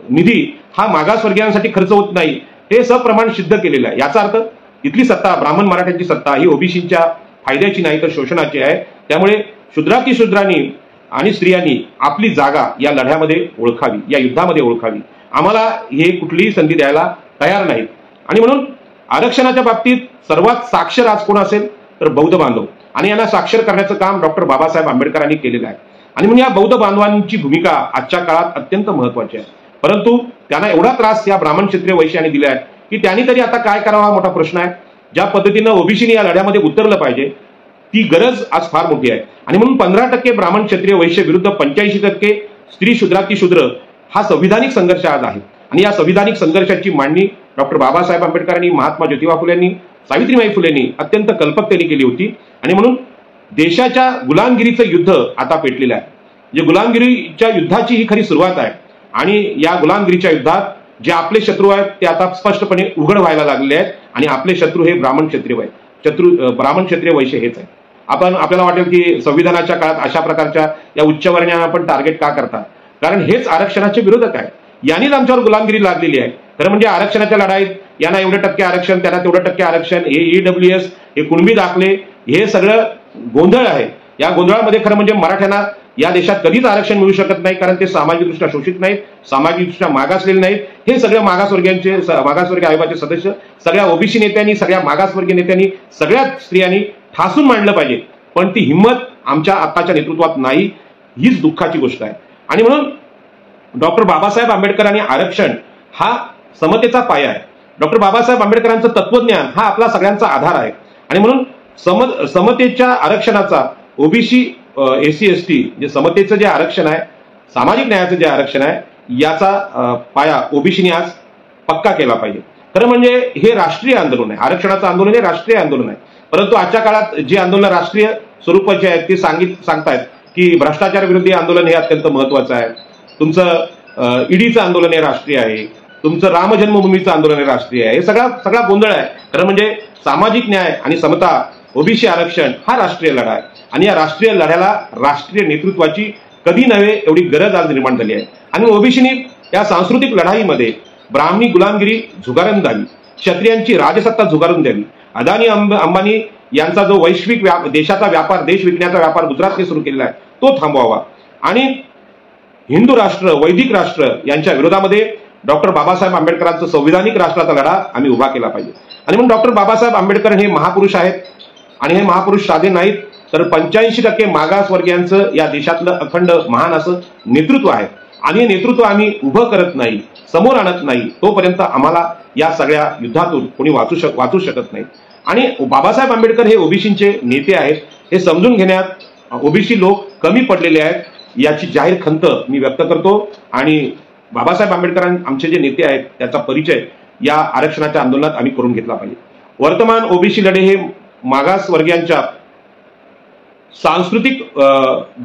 निधी हा मागासवर्गीयांसाठी खर्च होत नाही हे सप्रमाण सिद्ध केलेलं आहे. याचा अर्थ इथली सत्ता, ब्राह्मण मराठ्यांची सत्ता ही ओबीसीच्या फायद्याची नाही तर शोषणाची आहे. त्यामुळे शूद्रांनी आणि स्त्रियांनी आपली जागा या लढ्यामध्ये ओळखावी, या युद्धामध्ये ओळखावी. आम्हाला हे कुठलीही संधी द्यायला तयार नाहीत. आणि म्हणून आरक्षणाच्या बाबतीत सर्वात साक्षर आज कोण असेल तर बौद्ध बांधव, आणि यांना साक्षर करण्याचं काम डॉक्टर बाबासाहेब आंबेडकरांनी केलेलं आहे. आणि म्हणून या बौद्ध बांधवांची भूमिका आजच्या काळात अत्यंत महत्वाची आहे. परंतु त्यांना एवढा त्रास या ब्राह्मण क्षत्रिय वैश्यांनी दिला आहे की त्यांनी तरी आता काय करावा हा मोठा प्रश्न आहे. ज्या पद्धतीनं ओबीसीने या लढ्यामध्ये उतरलं पाहिजे ती गरज आज फार मोठी आहे. आणि म्हणून 15% ब्राह्मण क्षत्रिय वैश्य विरुद्ध 85% स्त्री शूद्र हा संविधानिक संघर्ष आज आहे. आणि या संविधानिक संघर्षाची मांडणी डॉक्टर बाबासाहेब आंबेडकरांनी, महात्मा ज्योतिबा फुलेंनी, सावित्रीबाई फुलेंनी अत्यंत कल्पकतेने केली होती. आणि म्हणून देशाच्या गुलामगिरीचं युद्ध आता पेटलेलं आहे. जे गुलामगिरीच्या युद्धाची ही खरी सुरुवात आहे. आणि या गुलामगिरीच्या युद्धात जे आपले शत्रू आहेत ते आता स्पष्टपणे उघड व्हायला लागलेले आहेत. आणि आपले शत्रू हे ब्राह्मण क्षत्रिय वैश्य हेच आहे. आपल्याला वाटेल की संविधानाच्या काळात अशा प्रकारच्या या उच्चवर्णीयांना आपण टार्गेट का करतात, कारण हेच आरक्षणाचे विरोधक आहे. यांनीच आमच्यावर गुलामगिरी लागलेली आहे. खरं म्हणजे आरक्षणाच्या लढाईत यांना एवढे टक्के आरक्षण, त्यांना तेवढं टक्के आरक्षण, हे EWS, हे कुणबी दाखले, हे सगळं गोंधळ आहे. या गोंधळामध्ये खरं म्हणजे मराठ्यांना या देशात कधीच आरक्षण मिळू शकत नाही, कारण ते सामाजिकदृष्ट्या शोषित नाहीत, सामाजिकदृष्ट्या मागासलेले नाहीत. हे सगळ्या मागासवर्गीय आयोगाचे सदस्य, सगळ्या ओबीसी नेत्यांनी, सगळ्या मागासवर्गीय नेत्यांनी, सगळ्या स्त्रियांनी ठासून मांडलं पाहिजे. पण ती हिंमत आमच्या आताच्या नेतृत्वात नाही, हीच दुःखाची गोष्ट आहे. आणि म्हणून डॉक्टर बाबासाहेब आंबेडकरांनी आरक्षण हा समतेचा पाया आहे. डॉक्टर बाबासाहेब आंबेडकरांचं तत्वज्ञान हा आपला सगळ्यांचा आधार आहे. आणि म्हणून समतेच्या आरक्षणाचा ओबीसी, SC ST जे समतेचं जे आरक्षण आहे, सामाजिक न्यायाचं जे आरक्षण आहे, याचा पाया ओबीसीने आज पक्का केला पाहिजे. खरं म्हणजे हे राष्ट्रीय आंदोलन आहे. आरक्षणाचं आंदोलन हे राष्ट्रीय आंदोलन आहे. परंतु आजच्या काळात जी आंदोलन राष्ट्रीय स्वरूपाची आहेत ती सांगतायत की भ्रष्टाचार विरोधी आंदोलन हे अत्यंत महत्वाचं आहे, तुमचं ईडीचं आंदोलन हे राष्ट्रीय आहे, तुमचं राम जन्मभूमीचं आंदोलन हे राष्ट्रीय आहे. हे सगळा गोंधळ आहे. खरं म्हणजे सामाजिक न्याय आणि समता, ओबीसी आरक्षण हा राष्ट्रीय लढा आहे. आणि या राष्ट्रीय लढ्याला राष्ट्रीय नेतृत्वाची कधी नव्हे एवढी गरज आज निर्माण झाली आहे. आणि ओबीसीने या सांस्कृतिक लढाईमध्ये ब्राह्मणी गुलामगिरी झुगारून द्यावी, क्षत्रियांची राजसत्ता झुगारून द्यावी. अदानी अंबानी यांचा जो वैश्विक देशाचा व्यापार, देश विकण्याचा व्यापार गुजरातने सुरू केलेला आहे तो थांबवावा. आणि हिंदू राष्ट्र, वैदिक राष्ट्र यांच्या विरोधामध्ये डॉक्टर बाबासाहेब आंबेडकरांचं संविधानिक राष्ट्राचा लढा आम्ही उभा केला पाहिजे. आणि म्हणून डॉक्टर बाबासाहेब आंबेडकर हे महापुरुष आहेत. आणि हे महापुरुष साधे नाहीत, तर 85% मागासवर्गीयांचं या देशातलं अखंड महान असं नेतृत्व आहे. आणि हे नेतृत्व आम्ही उभं करत नाही, समोर आणत नाही, तोपर्यंत आम्हाला या सगळ्या युद्धातून कोणी वाचू शकत नाही. आणि बाबासाहेब आंबेडकर हे ओबीसीचे नेते आहेत हे समजून घेण्यात ओबीसी लोक कमी पडलेले आहेत, याची जाहीर खंत मी व्यक्त करतो. आणि बाबासाहेब आंबेडकर आमचे जे नेते आहेत त्याचा परिचय या आरक्षणाच्या आंदोलनात आम्ही करून घेतला पाहिजे. वर्तमान ओबीसी लढे हे मागासवर्गीयांच्या सांस्कृतिक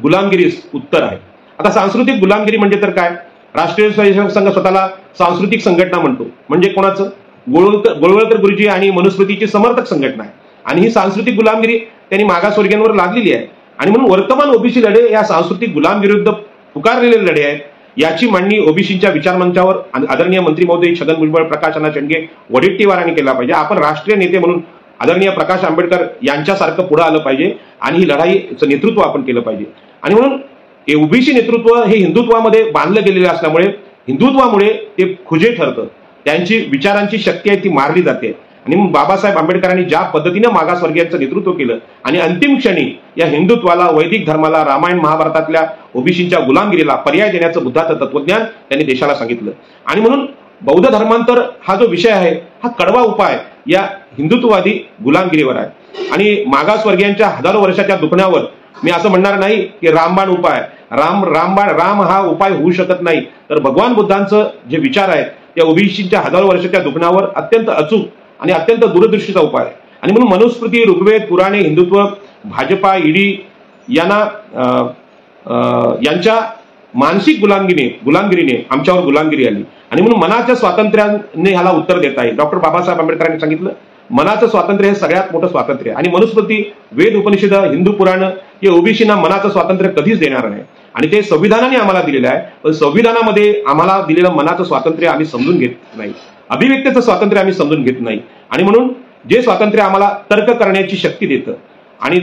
गुलामगिरीस उत्तर आहे. आता सांस्कृतिक गुलामगिरी म्हणजे तर काय? राष्ट्रीय स्वयंसेवक संघ स्वतःला सांस्कृतिक संघटना म्हणतो. म्हणजे कोणाचं? गोळवळकर गुरुजी आणि मनुस्मृतीची समर्थक संघटना आहे. आणि ही सांस्कृतिक गुलामगिरी त्यांनी मागासवर्गीयांवर लागलेली आहे. आणि म्हणून वर्तमान ओबीसी लढे या सांस्कृतिक गुलामगिरीविरुद्ध पुकारलेले लढे आहेत. याची मांडणी ओबीसीच्या विचारमंचावर आदरणीय मंत्री महोदय छगन भुजबळ, प्रकाश अण्णा शेंडगे वडेट्टीवारांनी केला पाहिजे. आपण राष्ट्रीय नेते म्हणून आदरणीय प्रकाश आंबेडकर यांच्यासारखं पुढे आलं पाहिजे आणि ही लढाईचं नेतृत्व आपण केलं पाहिजे. आणि म्हणून हे ओबीसी नेतृत्व हे हिंदुत्वामध्ये बांधलं गेलेलं असल्यामुळे हिंदुत्वामुळे ते खुजे ठरतं, त्यांची विचारांची शक्ती आहे ती मारली जाते. आणि बाबासाहेब आंबेडकरांनी ज्या पद्धतीने मागासवर्गीयांचं नेतृत्व केलं आणि अंतिम क्षणी या हिंदुत्वाला, वैदिक धर्माला, रामायण महाभारतातल्या ओबीसींच्या गुलामगिरीला पर्याय देण्याचं बुद्धाचं तत्वज्ञान त्यांनी देशाला सांगितलं. आणि म्हणून बौद्ध धर्मांतर हा जो विषय आहे हा कडवा उपाय या हिंदुत्ववादी गुलामगिरीवर आहे. आणि मागासवर्गीयांच्या हजारो वर्षाच्या दुखण्यावर मी असं म्हणणार नाही की रामबाण उपाय, राम हा उपाय होऊ शकत नाही, तर भगवान बुद्धांचं जे विचार आहेत त्या ओबीसीच्या हजारो वर्षाच्या दुखण्यावर अत्यंत अचूक आणि अत्यंत दूरदृष्टीचा उपाय आहे. आणि म्हणून मनुस्मृती, ऋग्वेद, पुराणे, हिंदुत्व, भाजपा, ईडी यांच्या मानसिक गुलामगिरीने आमच्यावर गुलामगिरी आली. आणि म्हणून मनाच्या स्वातंत्र्याने ह्याला उत्तर देता येईल. डॉक्टर बाबासाहेब आंबेडकरांनी सांगितलं मनाचं स्वातंत्र्य हे सगळ्यात मोठं स्वातंत्र्य आहे. आणि मनुस्मृती, वेद, उपनिषद, हिंदू पुराण हे ओबीसींना मनाचं स्वातंत्र्य कधीच देणार नाही. आणि ते संविधानाने आम्हाला दिलेलं आहे, पण संविधानामध्ये आम्हाला दिलेलं मनाचं स्वातंत्र्य आम्ही समजून घेत नाही, अभिव्यक्तीचं स्वातंत्र्य आम्ही समजून घेत नाही. आणि म्हणून जे स्वातंत्र्य आम्हाला तर्क करण्याची शक्ती देतं आणि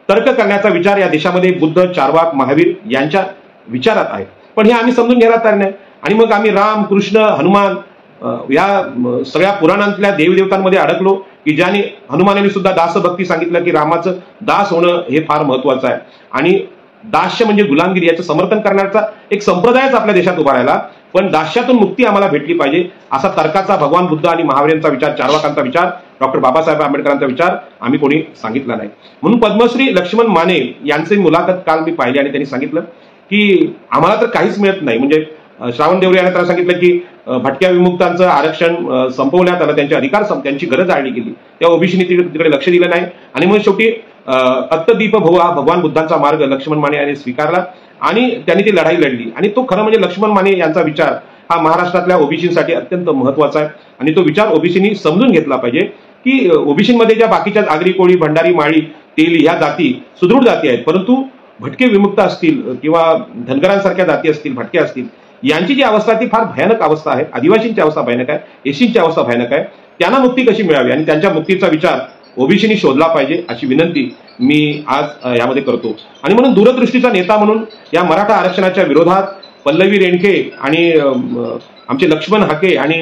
तर्क करण्याचा विचार या देशामध्ये बुद्ध, चार्वाक, महावीर यांच्या विचारात आहे, पण हे आम्ही समजून घ्यायला तयार नाही. आणि मग आम्ही राम, कृष्ण, हनुमान या सगळ्या पुराणांतल्या देवदेवतांमध्ये अडकलो की ज्याने हनुमानाने सुद्धा दासभक्ती सांगितलं की रामाचं दास होणं हे फार महत्वाचं आहे. आणि दास्य म्हणजे गुलामगिरी, याचं समर्थन करण्याचा एक संप्रदायच आपल्या देशात उभा राहिला. पण दास्यातून मुक्ती आम्हाला भेटली पाहिजे असा तर्काचा भगवान बुद्ध आणि महावीरांचा विचार, चार्वाकांचा विचार, डॉक्टर बाबासाहेब आंबेडकरांचा विचार आम्ही कोणी सांगितला नाही. म्हणून पद्मश्री लक्ष्मण माने यांची मुलाखत काल मी पाहिली आणि त्यांनी सांगितलं की आम्हाला तर काहीच मिळत नाही. म्हणजे श्रावण देवरे यांनी त्याला सांगितलं की भटक्या विमुक्तांचं आरक्षण संपवण्यात आलं, त्यांचे अधिकार त्यांची गरज आळली गेली, त्या ओबीसीने तिकडे लक्ष दिलं नाही. आणि मग शेवटी अत्तदीप भव हा भगवान बुद्धांचा मार्ग लक्ष्मण माने यांनी स्वीकारला आणि त्यांनी ती लढाई लढली. आणि तो खरं म्हणजे लक्ष्मण माने यांचा विचार हा महाराष्ट्रातल्या ओबीसींसाठी अत्यंत महत्वाचा आहे. आणि तो विचार ओबीसींनी समजून घेतला पाहिजे की ओबीसींमध्ये ज्या बाकीच्या आगरी, कोळी, भंडारी, माळी, तेली ह्या जाती सुदृढ जाती आहेत, परंतु भटके विमुक्त असतील किंवा धनगरांसारख्या जाती असतील, भटके असतील, यांची जी अवस्था ती फार भयानक अवस्था आहे. आदिवासींची अवस्था भयानक आहे, एसींची अवस्था भयानक आहे. त्यांना मुक्ती कशी मिळावी आणि त्यांच्या मुक्तीचा विचार ओबीसींनी शोधला पाहिजे अशी विनंती मी आज यामध्ये करतो. आणि म्हणून दूरदृष्टीचा नेता म्हणून या मराठा आरक्षणाच्या विरोधात पल्लवी रेणके आणि आमचे लक्ष्मण हाके आणि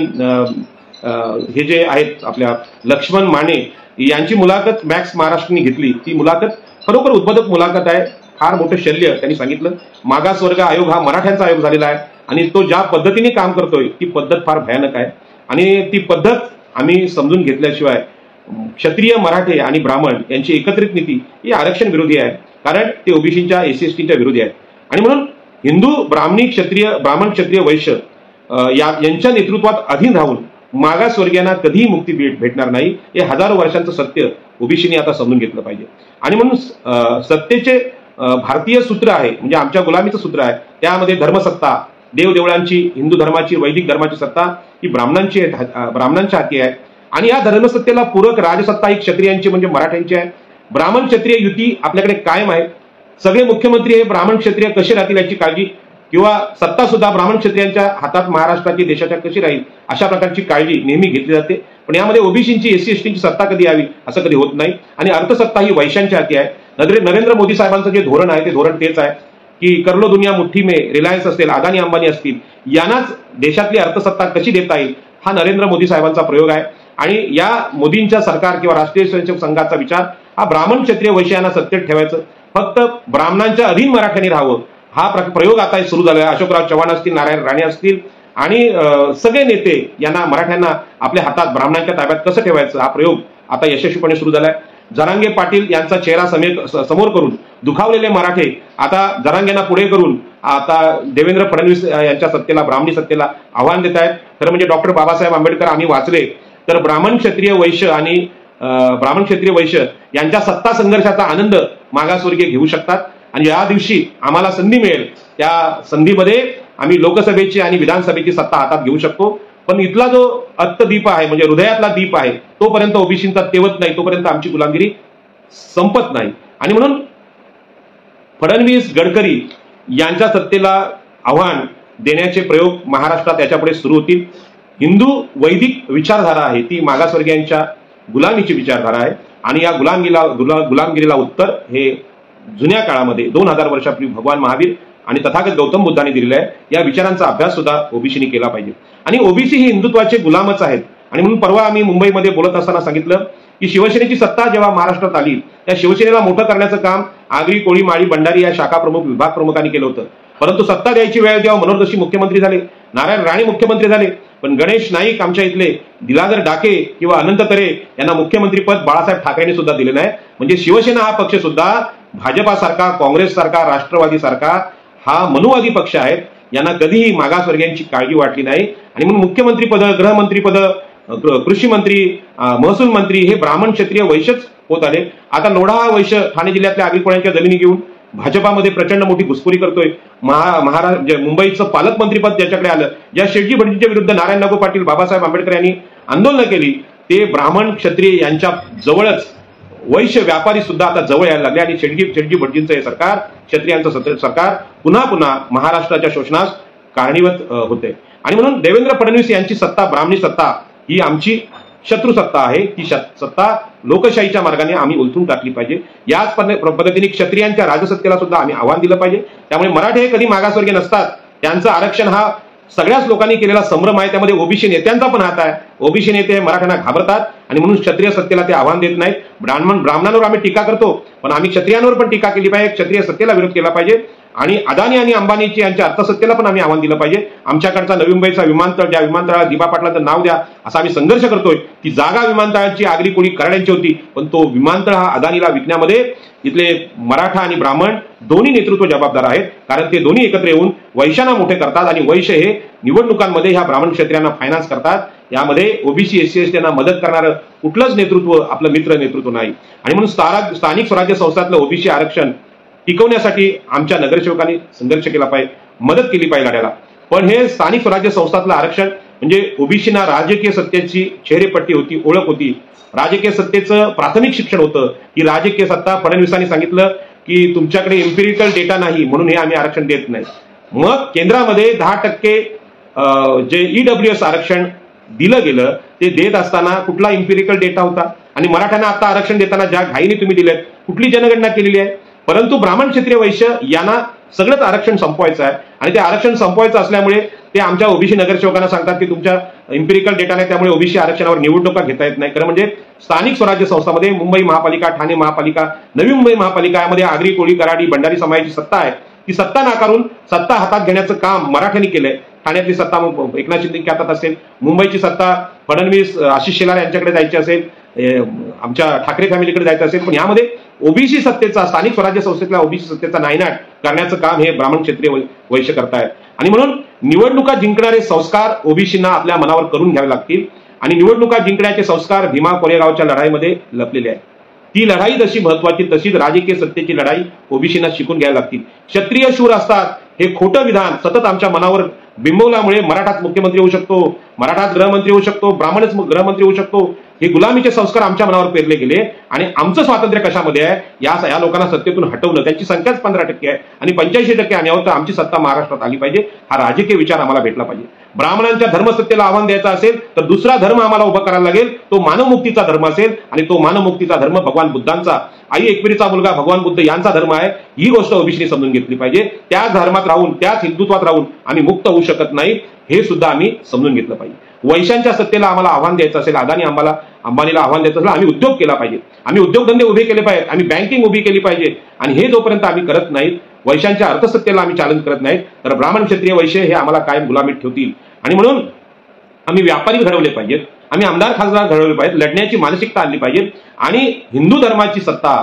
हे जे आहेत आपल्या लक्ष्मण माने यांची मुलाखत मॅक्स महाराष्ट्राने घेतली. ती मुलाखत खरोखर उद्बोधक मुलाखत आहे. फार मोठं शल्य त्यांनी सांगितलं. मागासवर्ग आयोग हा मराठ्यांचा आयोग झालेला आहे आणि तो ज्या पद्धतीने काम करतोय ती पद्धत फार भयानक आहे. आणि ती पद्धत आम्ही समजून घेतल्याशिवाय क्षत्रिय, मराठे आणि ब्राह्मण यांची एकत्रित नीती ही आरक्षण विरोधी आहे, कारण ते ओबीसीच्या, एससी-एसटीच्या विरोधी आहेत. आणि म्हणून हिंदू, ब्राह्मण, क्षत्रिय, वैश्य यांच्या नेतृत्वात अधीन राहून मागासवर्गीयांना कधीही मुक्ती भेटणार नाही. हे हजारो वर्षांचं सत्य ओबीसीने आता समजून घेतलं पाहिजे. आणि म्हणून सत्तेचे भारतीय सूत्र आहे, म्हणजे आमच्या गुलामीचं सूत्र आहे, त्यामध्ये धर्मसत्ता, देवदेवळांची, हिंदू धर्माची, वैदिक धर्माची सत्ता ही ब्राह्मणांच्या हाती आहे. आणि या धर्मसत्तेला पूरक राजसत्ता ही क्षत्रियांची म्हणजे मराठ्यांची आहे. ब्राह्मण क्षत्रिय युती आपल्याकडे कायम आहे. सगळे मुख्यमंत्री हे ब्राह्मण क्षत्रिय कसे राहतील याची काळजी, किंवा सत्ता सुद्धा ब्राह्मण क्षत्रियांच्या हातात महाराष्ट्राची, देशाच्या कशी राहील अशा प्रकारची काळजी नेहमी घेतली जाते. पण यामध्ये ओबीसींची, एससी-एसटीची सत्ता कधी यावी असं कधी होत नाही. आणि अर्थसत्ता ही वैश्यांच्या हाती आहे. नरेंद्र मोदी साहेबांचं जे धोरण आहे ते धोरण तेच आहे की कर लो दुनिया मुठ्ठी में, रिलायन्स असतील, अदानी अंबानी असतील, यांनाच देशातली अर्थसत्ता कशी देता येईल हा नरेंद्र मोदी साहेबांचा प्रयोग आहे. आणि या मोदींच्या सरकार किंवा राष्ट्रीय स्वयंसेवक संघाचा विचार हा ब्राह्मण, क्षत्रिय, वैश्यांना सत्तेत ठेवायचं, फक्त ब्राह्मणांच्या अधीन मराठ्यांनी राहावं हा प्रयोग आता सुरू झाला आहे. अशोकराव चव्हाण असतील, नारायण राणे असतील आणि सगळे नेते यांना, मराठ्यांना आपल्या हातात ब्राह्मणांच्या ताब्यात कसं ठेवायचं हा प्रयोग आता यशस्वीपणे सुरू झालाय. जरांगे पाटील यांचा चेहरा समोर करून दुखावलेले मराठे आता जरांगेंना पुढे करून आता देवेंद्र फडणवीस यांच्या सत्तेला, ब्राह्मणी सत्तेला आव्हान देत आहेत. खरं म्हणजे डॉक्टर बाबासाहेब आंबेडकर आम्ही वाचले तर ब्राह्मण, क्षत्रिय, वैश्य यांच्या सत्ता संघर्षाचा आनंद मागासवर्गीय घेऊ शकतात. आणि या दिवशी आम्हाला संधी मिळेल त्या संधीमध्ये आम्ही लोकसभेची आणि विधानसभेची सत्ता हातात घेऊ शकतो. पण इथला जो अत्तदीप आहे, म्हणजे हृदयातला दीप आहे, तोपर्यंत ओबीसींचा तेवत नाही, तोपर्यंत आमची गुलामगिरी संपत नाही. आणि म्हणून फडणवीस, गडकरी यांच्या सत्तेला आव्हान देण्याचे प्रयोग महाराष्ट्रात याच्यापुढे सुरू होतील. हिंदू वैदिक विचारधारा आहे ती मागासवर्गीयांच्या गुलामीची विचारधारा आहे. आणि या गुलामगिरीला उत्तर हे जुन्या काळामध्ये 2000 वर्षापूर्वी भगवान महावीर आणि तथागत गौतम बुद्धांनी दिलेला आहे. या विचारांचा अभ्यास सुद्धा ओबीसीने केला पाहिजे. आणि ओबीसी ही हिंदुत्वाचे गुलामच आहेत आणि म्हणून परवा आम्ही मुंबईमध्ये बोलत असताना सांगितलं की शिवसेनेची सत्ता जेव्हा महाराष्ट्रात आली त्या शिवसेनेला मोठं करण्याचं काम आगरी, कोळी, माळी, भंडारी या शाखा प्रमुख, विभाग प्रमुखांनी केलं होतं. परंतु सत्ता द्यायची वेळ जेव्हा मनोहर जोशी मुख्यमंत्री झाले, नारायण राणे मुख्यमंत्री झाले, पण गणेश नाईक आमच्या इथले, दिलाधर डाके किंवा अनंत तरे यांना मुख्यमंत्रीपद बाळासाहेब ठाकरेंनी सुद्धा दिले नाही. म्हणजे शिवसेना हा पक्ष सुद्धा भाजपासारखा, काँग्रेससारखा, राष्ट्रवादीसारखा हा मनुवादी पक्ष आहेत. यांना कधीही मागासवर्गीयांची काळजी वाटली नाही. आणि म्हणून मुख्यमंत्रीपद, गृहमंत्रीपद, कृषी मंत्री, महसूल मंत्री हे ब्राह्मण, क्षत्रिय, वैश्यच होत आले. आता लोढा हा वैश्य ठाणे जिल्ह्यातल्या आगरी कोळ्यांच्या जमिनी घेऊन भाजपामध्ये प्रचंड मोठी घुसखोरी करतोय. महाराष्ट्र मुंबईचं पालकमंत्रीपद ज्याच्याकडे आलं, ज्या शेटजी भटजीच्या विरुद्ध नारायण नागू पाटील, बाबासाहेब आंबेडकर यांनी आंदोलन केली, ते ब्राह्मण, क्षत्रिय यांच्या जवळच वैश्य व्यापारी सुद्धा आता जवळ यायला लागले. आणि शेटजी भटजींचं हे सरकार, क्षत्रियांचं सरकार पुन्हा पुन्हा महाराष्ट्राच्या शोषणास कारणीभूत होते. आणि म्हणून देवेंद्र फडणवीस यांची सत्ता, ब्राह्मणी सत्ता, ही आमची शत्रू सत्ता आहे. ती सत्ता लोकशाहीच्या मार्गाने आम्ही उलथून टाकली पाहिजे. याच पद्धतीने क्षत्रियांच्या राजसत्तेला सुद्धा आम्ही आव्हान दिलं पाहिजे. त्यामुळे मराठे हे कधी मागासवर्गीय नसतात. त्यांचं आरक्षण हा सगळ्याच लोकांनी केलेला संभ्रम आहे. त्यामध्ये ओबीसी नेत्यांचा पण हात आहे. ओबीसी नेते मराठ्यांना घाबरतात आणि म्हणून क्षत्रिय सत्तेला ते आव्हान देत नाहीत. ब्राह्मणांवर आम्ही टीका करतो, पण आम्ही क्षत्रियांवर पण टीका केली पाहिजे. क्षत्रिय सत्तेला विरोध केला पाहिजे. आणि अदानी आणि अंबानीची यांच्या अर्थसत्तेला पण आम्ही आव्हान दिलं पाहिजे. आमच्याकडचा नवी मुंबईचा विमानतळ, ज्या विमानतळाला दिबा पाटलांचं नाव द्या असा आम्ही संघर्ष करतोय, ती जागा विमानतळाची आगरी कोळी कराड्यांची होती, पण तो विमानतळ हा अदानीला विकण्यामध्ये इथले मराठा आणि ब्राह्मण दोन्ही नेतृत्व जबाबदार आहेत. कारण ते दोन्ही एकत्र येऊन वैश्यांना मोठे करतात आणि वैश्य हे निवडणुकांमध्ये ह्या ब्राह्मण क्षत्रियांना फायनान्स करतात. यामध्ये ओबीसी, एससी, एसटी यांना मदत करणारं कुठलंच नेतृत्व आपलं मित्र नेतृत्व नाही. आणि म्हणून स्थानिक स्वराज्य संस्थातलं ओबीसी आरक्षण टिकवण्यासाठी आमच्या नगरसेवकांनी संघर्ष केला पाहिजे, मदत केली पाहिजे लढ्याला. पण हे स्थानिक स्वराज्य संस्थातलं आरक्षण म्हणजे ओबीसीना राजकीय सत्तेची चेहरेपट्टी होती, ओळख होती. राजकीय सत्तेचं प्राथमिक शिक्षण होतं. ही राजकीय सत्ता फडणवीसांनी सांगितलं की तुमच्याकडे एम्पिरिकल डेटा नाही म्हणून हे आम्ही आरक्षण देत नाही. मग केंद्रामध्ये 10% जे ईडब्ल्यूएस आरक्षण दिलं गेलं ते देत असताना कुठला एम्पिरिकल डेटा होता? आणि मराठ्यांना आता आरक्षण देताना ज्या घाईने तुम्ही दिलेत, कुठली जनगणना केलेली आहे? परंतु ब्राह्मण, क्षत्रिय, वैश्य यांना सगळंच आरक्षण संपवायचं आहे. आणि ते आरक्षण संपवायचं असल्यामुळे ते आमच्या ओबीसी नगरसेवकांना सांगतात की तुमच्या एम्पिरिकल डेटा नाही, त्यामुळे ओबीसी आरक्षणावर निवडणुका घेता येत नाही. खरं म्हणजे स्थानिक स्वराज्य संस्थांमध्ये मुंबई महापालिका, ठाणे महापालिका, नवी मुंबई महापालिका यामध्ये आगरी, कोळी, कराडी, भंडारी समाजाची सत्ता आहे. ती सत्ता नाकारून सत्ता हातात घेण्याचं काम मराठ्यांनी केलंय. ठाण्यातली सत्ता एकनाथ शिंदेच्या हातात असेल, मुंबईची सत्ता फडणवीस, आशिष शेलार यांच्याकडे जायची असेल, आमच्या ठाकरे फॅमिलीकडे जायचं असेल. पण यामध्ये ओबीसी सत्तेचा, स्थानिक स्वराज्य संस्थेतल्या ओबीसी सत्तेचा नायनाट करण्याचं काम हे ब्राह्मण, क्षत्रिय, वैश्य करतायत. आणि म्हणून निवडणुका जिंकणारे संस्कार ओबीसींना आपल्या मनावर करून घ्यावे लागतील. आणि निवडणुका जिंकण्याचे संस्कार भीमा कोरेगावच्या लढाईमध्ये लपलेले आहेत. ती लढाई जशी महत्वाची तशीच राजकीय सत्तेची लढाई ओबीसींना शिकून घ्यायला लागतील. क्षत्रिय शूर असतात हे खोटं विधान सतत आमच्या मनावर बिंबवल्यामुळे मराठाच मुख्यमंत्री होऊ शकतो, मराठाच गृहमंत्री होऊ शकतो, ब्राह्मणच गृहमंत्री होऊ शकतो, हे गुलामीचे संस्कार आमच्या मनावर पेरले गेले. आणि आमचं स्वातंत्र्य कशामध्ये आहे? या लोकांना सत्तेतून हटवलं. त्यांची संख्याच 15% आहे आणि 85% आण्यावर तर आमची सत्ता महाराष्ट्रात आली पाहिजे. हा राजकीय विचार आम्हाला भेटला पाहिजे. ब्राह्मणांच्या धर्मसत्तेला आव्हान द्यायचं असेल तर दुसरा धर्म आम्हाला उभा करायला लागेल. तो मानवमुक्तीचा धर्म असेल आणि तो मानवमुक्तीचा धर्म भगवान बुद्धांचा, आई एकविरीचा मुलगा भगवान बुद्ध यांचा धर्म आहे. ही गोष्ट ओबीसीने समजून घेतली पाहिजे. त्याच धर्मात राहून, त्याच हिंदुत्वात राहून आम्ही मुक्त होऊ शकत नाही, हे सुद्धा आम्ही समजून घेतलं पाहिजे. वैश्यांच्या सत्तेला आम्हाला आव्हान द्यायचं असेल, अदानी अंबानीला आव्हान द्यायचं असेल, आम्ही उद्योग केला पाहिजे, आम्ही उद्योगधंदे उभे केले पाहिजेत, आम्ही बँकिंग उभी केली पाहिजे. आणि हे जोपर्यंत आम्ही करत नाहीत, वैश्यांच्या अर्थसत्तेला आम्ही चॅलेंज करत नाहीत, तर ब्राह्मण, क्षत्रिय, वैश्य हे आम्हाला कायम गुलामीत ठेवतील. आणि म्हणून आम्ही व्यापारी घडवले पाहिजेत, आम्ही आमदार खासदार घडवले पाहिजेत, लढण्याची मानसिकता आणली पाहिजे. आणि हिंदू धर्माची सत्ता,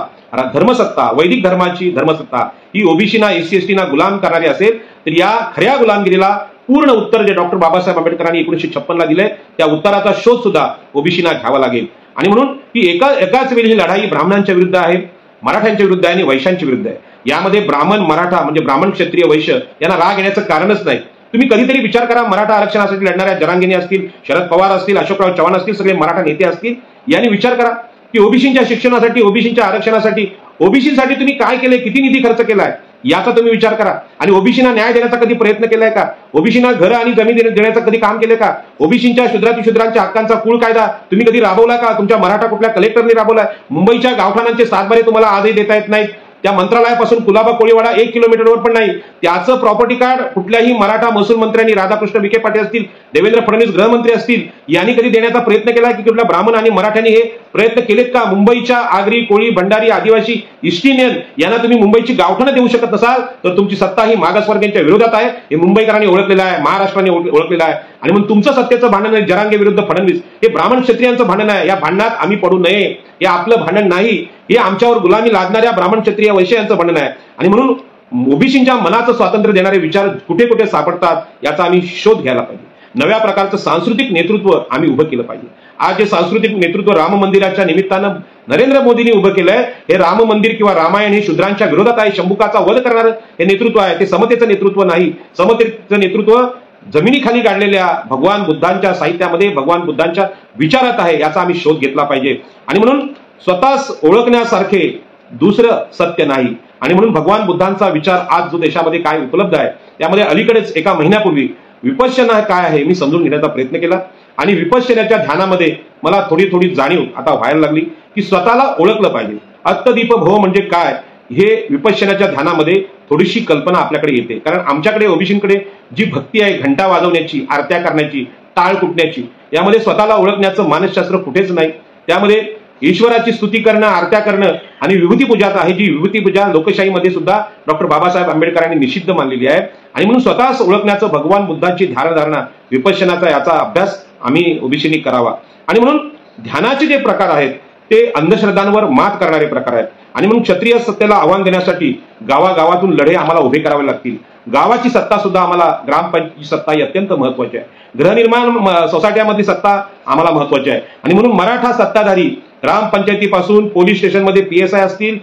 धर्मसत्ता, वैदिक धर्माची धर्मसत्ता ही ओबीसीना, एससी, एसटीना गुलाम करणारी असेल तर या खऱ्या गुलामगिरीला पूर्ण उत्तर जे डॉक्टर बाबासाहेब आंबेडकरांनी 1956ला दिले त्या उत्तराचा शोध सुद्धा ओबीसीना घ्यावा लागेल. आणि म्हणून ही एकाच वेळी ही लढाई ब्राह्मणांच्या विरुद्ध आहे, मराठ्यांच्या विरुद्ध आहे आणि वैश्यांच्या विरुद्ध आहे. यामध्ये ब्राह्मण, मराठा म्हणजे ब्राह्मण, क्षत्रिय, वैश्य यांना राग येण्याचं कारणच नाही. तुम्ही कधीतरी विचार करा, मराठा आरक्षणासाठी लढणाऱ्या जरांगेनी असतील, शरद पवार असतील, अशोकराव चव्हाण असतील, सगळे मराठा नेते असतील, यांनी विचार करा की ओबीसींच्या शिक्षणासाठी, ओबीसींच्या आरक्षणासाठी, ओबीसीसाठी तुम्ही काय केलंय, किती निधी खर्च केलाय याचा तुम्ही विचार करा. आणि ओबीसींना न्याय देण्याचा कधी प्रयत्न केलाय का? ओबीसींना घरं आणि जमीन देण्याचं कधी काम केलंय का? ओबीसींच्या शूद्रांच्या हक्कांचा कुळ कायदा तुम्ही कधी राबवला का? तुमच्या मराठा कुठल्या कलेक्टरने राबवलाय? मुंबईच्या गावठाणांचे सातबारे तुम्हाला आजही देता येत नाहीत. त्या मंत्रालयापासून कुलाबा कोळीवाडा 1 किलोमीटरवर पण नाही. त्याचं प्रॉपर्टी कार्ड कुठल्याही मराठा महसूल मंत्र्यांनी, राधाकृष्ण विखे पाटील असतील, देवेंद्र फडणवीस गृहमंत्री असतील, यांनी कधी देण्याचा प्रयत्न केला की कुठल्या ब्राह्मण आणि मराठ्यांनी हे प्रयत्न केलेत का? मुंबईच्या आगरी, कोळी, भंडारी, आदिवासी, ईस्ट इंडियन यांना तुम्ही मुंबईची गावठणं देऊ शकत नसाल तर तुमची सत्ता ही मागासवर्गीयांच्या विरोधात आहे. हे मुंबईकरांनी ओळखलेलं आहे, महाराष्ट्राने ओळखलेलं आहे. आणि म्हणून तुमचं सत्तेचं भांडण आहे जरांगे विरुद्ध फडणवीस, हे ब्राह्मण क्षत्रियांचं भांडण आहे. या भांडणात आम्ही पडू नये, हे आपलं भांडण नाही, हे आमच्यावर गुलामी लादणाऱ्या ब्राह्मण क्षत्रिय वैश्य यांचं भांडण आहे. आणि म्हणून ओबीसींच्या मनाचं स्वातंत्र्य देणारे विचार कुठे कुठे सापडतात याचा आम्ही शोध घ्यायला पाहिजे. नव्या प्रकारचं सांस्कृतिक नेतृत्व आम्ही उभं केलं पाहिजे. आज जे सांस्कृतिक नेतृत्व राम मंदिराच्या निमित्तानं नरेंद्र मोदींनी उभं केलंय, हे राम मंदिर किंवा रामायण हे शूद्रांच्या विरोधात आहे, शंभुकाचा वध करणारं हे नेतृत्व आहे. ते समतेचं नेतृत्व नाही. समतेचं नेतृत्व जमिनीखाली गाडलेल्या भगवान बुद्धांच्या साहित्यामध्ये, भगवान बुद्धांच्या विचारात आहे. याचा आम्ही शोध घेतला पाहिजे. आणि म्हणून स्वतःच ओळखण्यासारखे दुसरं सत्य नाही. आणि म्हणून भगवान बुद्धांचा विचार आज जो देशामध्ये काय उपलब्ध आहे, त्यामध्ये अलीकडेच एका महिन्यापूर्वी विपश्यना काय आहे मी समजून घेण्याचा प्रयत्न केला. आणि विपश्यनाच्या ध्यानामध्ये मला थोडी थोडी जाणीव आता व्हायला लागली की स्वतःला ओळखलं पाहिजे. अत्तदीप भव म्हणजे काय हे विपश्यनाच्या ध्यानामध्ये थोडीशी कल्पना आपल्याकडे येते. कारण आमच्याकडे ओबीसींकडे जी भक्ती आहे, घंटा वाजवण्याची, आरत्या करण्याची, टाळ कुटण्याची, यामध्ये स्वतःला ओळखण्याचं मानसशास्त्र कुठेच नाही. त्यामध्ये ईश्वराची स्तुती करणं, आरत्या करणं आणि विभूती पूजा आहे, जी विभूती पूजा लोकशाहीमध्ये सुद्धा डॉक्टर बाबासाहेब आंबेडकरांनी निषिद्ध मानलेली आहे. आणि म्हणून स्वतःच ओळखण्याचं भगवान बुद्धांची ध्यानधारणा, विपश्यनाचा याचा अभ्यास आम्ही ओबीसींनी करावा. आणि म्हणून ध्यानाचे जे प्रकार आहेत ते अंधश्रद्धांवर मात करणारे प्रकार आहेत. आणि म्हणून क्षत्रिय सत्तेला आव्हान देण्यासाठी गावागावातून लढे आम्हाला उभे करावे लागतील. गावाची सत्ता सुद्धा आम्हाला, ग्रामपंचायतीची सत्ता ही अत्यंत महत्वाची आहे. गृहनिर्माण सोसायट्यामधली सत्ता आम्हाला महत्वाची आहे. आणि म्हणून मराठा सत्ताधारी ग्रामपंचायतीपासून पोलीस स्टेशनमध्ये PSI असतील,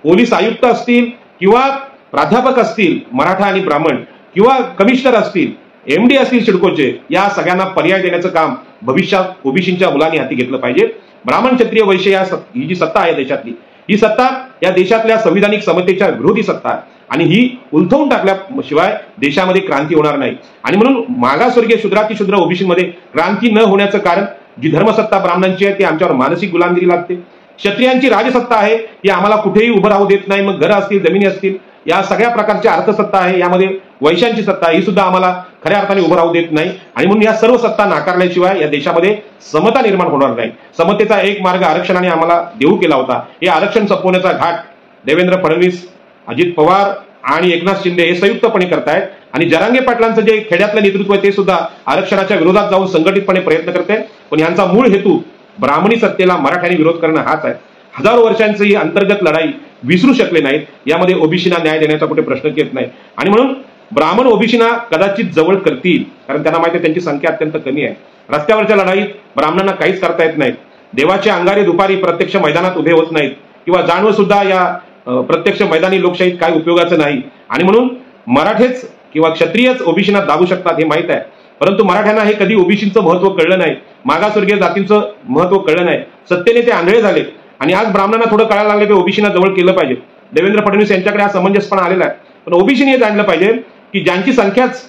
पोलीस आयुक्त असतील किंवा प्राध्यापक असतील मराठा आणि ब्राह्मण, किंवा कमिशनर असतील, MD असतील सिडकोचे, या सगळ्यांना पर्याय देण्याचं काम भविष्यात ओबीसींच्या मुलांनी हाती घेतलं पाहिजे. ब्राह्मण क्षत्रिय वैश्य ही जी सत्ता आहे देशातली, ही सत्ता या देशातल्या संविधानिक समतेच्या विरोधी सत्ता आहे. आणि ही उलथवून टाकल्याशिवाय देशामध्ये क्रांती होणार नाही. आणि म्हणून मागासवर्गीय शूद्रातिशूद्र ओबीसीमध्ये क्रांती न होण्याचं कारण जी धर्मसत्ता ब्राह्मणांची आहे ती आमच्यावर मानसिक गुलामगिरी लागते. क्षत्रियांची राजसत्ता आहे, ही आम्हाला कुठेही उभं राहू देत नाही. मग घरं असतील, जमिनी असतील, या सगळ्या प्रकारची अर्थसत्ता आहे, यामध्ये वैश्यांची सत्ता ही सुद्धा आम्हाला खऱ्या अर्थाने उभं राहू देत नाही. आणि म्हणून या सर्व सत्ता नाकारल्याशिवाय या देशामध्ये समता निर्माण होणार नाही. समतेचा एक मार्ग आरक्षणाने आम्हाला देऊ केला होता. हे आरक्षण संपवण्याचा घाट देवेंद्र फडणवीस, अजित पवार आणि एकनाथ शिंदे हे संयुक्तपणे करतायत. आणि जरांगे पाटलांचं जे खेड्यातलं नेतृत्व आहे ते सुद्धा आरक्षणाच्या विरोधात जाऊन संघटितपणे प्रयत्न करते. पण यांचा मूळ हेतू ब्राह्मणी सत्तेला मराठ्यांनी विरोध करणं हाच आहे. हजारो वर्षांची ही अंतर्गत लढाई विसरू शकले नाहीत. यामध्ये ओबीसींना न्याय देण्याचा कुठे प्रश्नच येत नाही. आणि म्हणून ब्राह्मण ओबीसींना कदाचित जवळ करतील, कारण त्यांना माहिती आहे त्यांची संख्या अत्यंत कमी आहे. रस्त्यावरच्या लढाईत ब्राह्मणांना काहीच करता येत नाहीत. देवाचे अंगारे दुपारी प्रत्यक्ष मैदानात उभे होत नाहीत, किंवा जाणवं सुद्धा या प्रत्यक्ष मैदानी लोकशाहीत काही उपयोगाचं नाही. आणि म्हणून मराठेच किंवा क्षत्रियच ओबीसींना दाबू शकतात हे माहित आहे. परंतु मराठ्यांना हे कधी ओबीसींचं महत्व कळलं नाही, मागासवर्गीय जातींचं महत्व कळलं नाही. सत्तेने ते आंधळे झाले. आणि आज ब्राह्मणांना थोडं कळायला लागले की ओबीसींना जवळ केलं पाहिजे. देवेंद्र फडणवीस यांच्याकडे हा समंजसपणा आलेला आहे. पण ओबीसीने हे जाणलं पाहिजे की ज्यांची संख्याच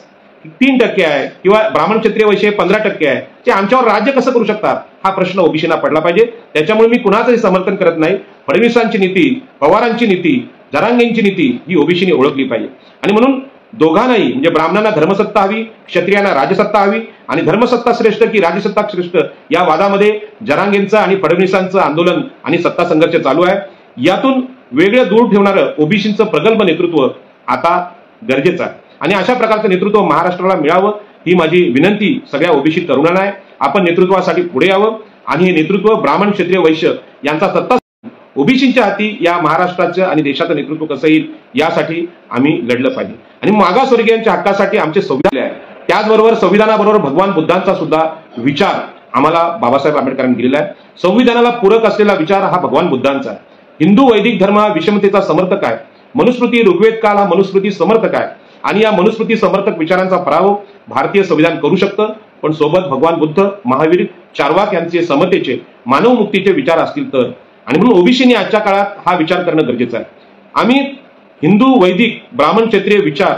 3% आहे किंवा ब्राह्मण क्षत्रिय वैश्य 15% आहे, ते आमच्यावर राज्य कसं करू शकतात हा प्रश्न ओबीसींना पडला पाहिजे. त्याच्यामुळे मी कुणाचंही समर्थन करत नाही. फडणवीसांची नीती, पवारांची नीती, जरांगेंची नीती ही ओबीसीने ओळखली पाहिजे. आणि म्हणून दोघांनाही, म्हणजे ब्राह्मणांना धर्मसत्ता हवी, क्षत्रियांना राजसत्ता हवी. आणि धर्मसत्ता श्रेष्ठ की राजसत्ता श्रेष्ठ या वादामध्ये जरांगेंचं आणि फडणवीसांचं आंदोलन आणि सत्ता संघर्ष चालू आहे. यातून वेगळं दूर ठेवणारं ओबीसींचं प्रगल्भ नेतृत्व आता गरजेचं आहे. आणि अशा प्रकारचं नेतृत्व महाराष्ट्राला मिळावं ही माझी विनंती सगळ्या ओबीसी तरुणांना आहे. आपण नेतृत्वासाठी पुढे यावं आणि हे नेतृत्व ब्राह्मण क्षत्रिय वैश्य यांचा सत्ता ओबीसींच्या हाती या महाराष्ट्राचं आणि देशाचं नेतृत्व कसं येईल यासाठी आम्ही लढलं पाहिजे. आणि मागासवर्गीयांच्या हक्कासाठी आमचे संविधान आहे. त्याचबरोबर संविधानाबरोबर भगवान बुद्धांचा सुद्धा विचार आम्हाला बाबासाहेब आंबेडकरांनी दिलेला आहे. संविधानाला पूरक असलेला विचार हा भगवान बुद्धांचा आहे. हिंदू वैदिक धर्म हा विषमतेचा समर्थक आहे. मनुस्मृती ऋग्वेद काल हा मनुस्मृती समर्थक आहे. आणि या मनुस्मृती समर्थक विचारांचा पराभव भारतीय संविधान करू शकतं. पण सोबत भगवान बुद्ध, महावीर, चार्वाक यांचे समतेचे, मानवमुक्तीचे विचार असतील तर. आणि म्हणून ओबीसीने आजच्या काळात हा विचार करणं गरजेचं आहे. आम्ही हिंदू वैदिक ब्राह्मण क्षत्रिय विचार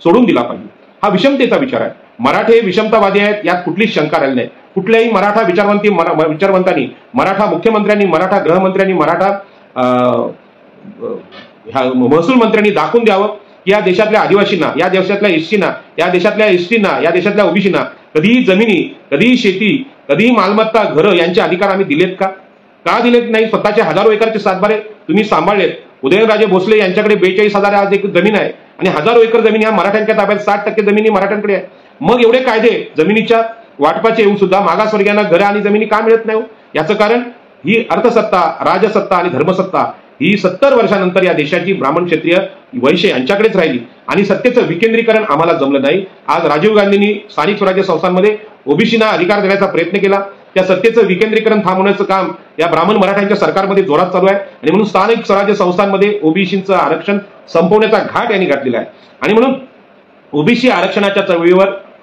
सोडून दिला पाहिजे. हा विषमतेचा विचार आहे. मराठे विषमतावादी आहेत यात कुठलीच शंका राहिली नाही. कुठल्याही मराठा विचारवंतांनी, मराठा मुख्यमंत्र्यांनी, मराठा गृहमंत्र्यांनी, मराठा महसूल मंत्र्यांनी दाखवून द्यावं की या देशातल्या आदिवासींना, या देशातल्या एससीना, या देशातल्या एसटीना, या देशातल्या ओबीसीना कधीही जमिनी, कधीही शेती, कधीही मालमत्ता, घरं यांचे अधिकार आम्ही दिलेत का? का दिलेत नाही? स्वतःचे हजारो एकरचे सातबारे तुम्ही सांभाळलेत. उदयनराजे भोसले यांच्याकडे 42,000 आज एक जमीन आहे आणि हजारो एकर जमीन ह्या मराठ्यांच्या ताब्यात, 60% जमिनी मराठ्यांकडे आहे. मग एवढे कायदे जमिनीच्या वाटपाचे येऊन सुद्धा मागासवर्गीयांना घरं आणि जमिनी का मिळत नाही? याचं कारण ही अर्थसत्ता, राजसत्ता आणि धर्मसत्ता ही 70 वर्षानंतर या देशाची ब्राह्मण, क्षत्रिय, वैश्य यांच्याकडेच राहिली आणि सत्तेचं विकेंद्रीकरण आम्हाला जमलं नाही. आज राजीव गांधींनी स्थानिक स्वराज्य संस्थांमध्ये ओबीसींना अधिकार देण्याचा प्रयत्न केला. त्या सत्तेचं विकेंद्रीकरण थांबवण्याचं काम या ब्राह्मण मराठ्यांच्या सरकारमध्ये जोरात चालू आहे आणि म्हणून स्थानिक स्वराज्य संस्थांमध्ये ओबीसींचं आरक्षण संपवण्याचा घाट यांनी घातलेला आहे. आणि म्हणून ओबीसी आरक्षणाच्या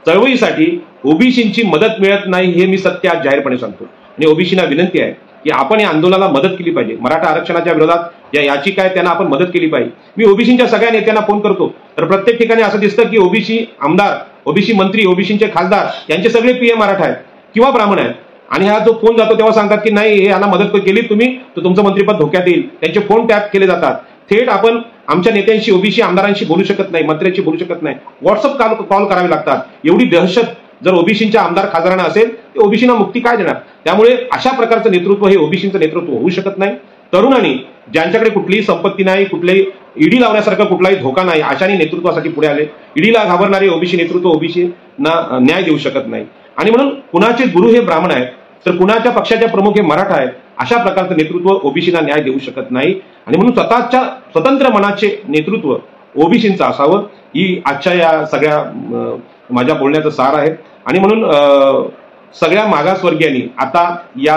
चळवळीसाठी ओबीसींची मदत मिळत नाही हे मी सत्य आज जाहीरपणे सांगतो आणि ओबीसींना विनंती आहे की आपण या आंदोलनाला मदत केली पाहिजे. मराठा आरक्षणाच्या विरोधात या याचिका आहे त्यांना आपण मदत केली पाहिजे. मी ओबीसींच्या सगळ्या नेत्यांना फोन करतो तर प्रत्येक ठिकाणी असं दिसतं की ओबीसी आमदार, ओबीसी मंत्री, ओबीसींचे खासदार यांचे सगळे पीएम मराठा आहेत किंवा ब्राह्मण आहेत आणि हा जो फोन जातो तेव्हा सांगतात की नाही, हे यांना मदत केली तुम्ही तर तुमचं मंत्रिपद धोक्यात येईल. त्यांचे फोन टॅप केले जातात. थेट आपण आमच्या नेत्यांशी, ओबीसी आमदारांशी बोलू शकत नाही, मंत्र्यांशी बोलू शकत नाही. व्हॉट्सअप कॉल करावे लागतात. एवढी दहशत जर ओबीसींच्या आमदार खासदारांना असेल तर ओबीसींना मुक्ती काय देणार? त्यामुळे अशा प्रकारचं नेतृत्व हे ओबीसींचं नेतृत्व होऊ शकत नाही. तरुणांनी ज्यांच्याकडे कुठलीही संपत्ती नाही, कुठलीही ईडी लावण्यासारखा कुठलाही धोका नाही, अशाने नेतृत्वासाठी पुढे आले. ईडीला घाबरणारे ओबीसी नेतृत्व ओबीसींना न्याय देऊ शकत नाही. आणि म्हणून कुणाचे गुरु हे ब्राह्मण आहेत तर कुणाच्या पक्षाचे प्रमुख हे मराठा आहेत. अशा प्रकारचं नेतृत्व ओबीसींना न्याय देऊ शकत नाही आणि म्हणून स्वतःच्या स्वतंत्र मनाचे नेतृत्व ओबीसींचं असावं ही आजच्या या सगळ्या माझ्या बोलण्याचं सार आहे. आणि म्हणून सगळ्या मागासवर्गीयांनी आता या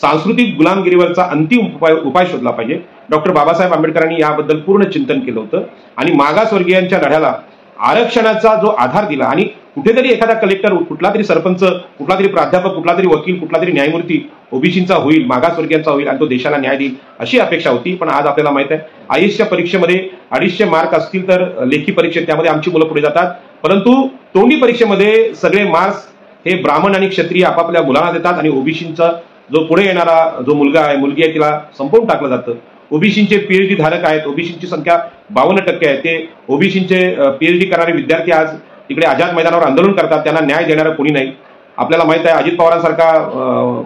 सांस्कृतिक गुलामगिरीवरचा अंतिम उपाय शोधला पाहिजे. डॉक्टर बाबासाहेब आंबेडकरांनी याबद्दल पूर्ण चिंतन केलं होतं आणि मागासवर्गीयांच्या लढ्याला आरक्षणाचा जो आधार दिला आणि कुठेतरी एखादा कलेक्टर, कुठला तरी सरपंच, कुठला तरी प्राध्यापक, कुठला तरी वकील, कुठला तरी न्यायमूर्ती ओबीसींचा होईल, मागासवर्गीयांचा होईल आणि तो देशाला न्याय देईल अशी अपेक्षा होती. पण आज आपल्याला माहित आहे आयएसच्या परीक्षेमध्ये 250 मार्क असतील तर लेखी परीक्षेत त्यामध्ये आमची मुलं पुढे जातात, परंतु तोंडी परीक्षेमध्ये सगळे मार्क्स हे ब्राह्मण आणि क्षत्रिय आपापल्या मुलांना देतात आणि ओबीसींचा जो पुढे येणारा जो मुलगा आहे, मुलगी आहे तिला संपवून टाकलं जातं. ओबीसींचे पीएचडी धारक आहेत, ओबीसींची संख्या 52% आहे. ते ओबीसींचे पीएचडी करणारे विद्यार्थी आज तिकडे आझाद मैदानावर आंदोलन करतात. त्यांना न्याय देणारं कोणी नाही. आपल्याला माहित आहे अजित पवारांसारखा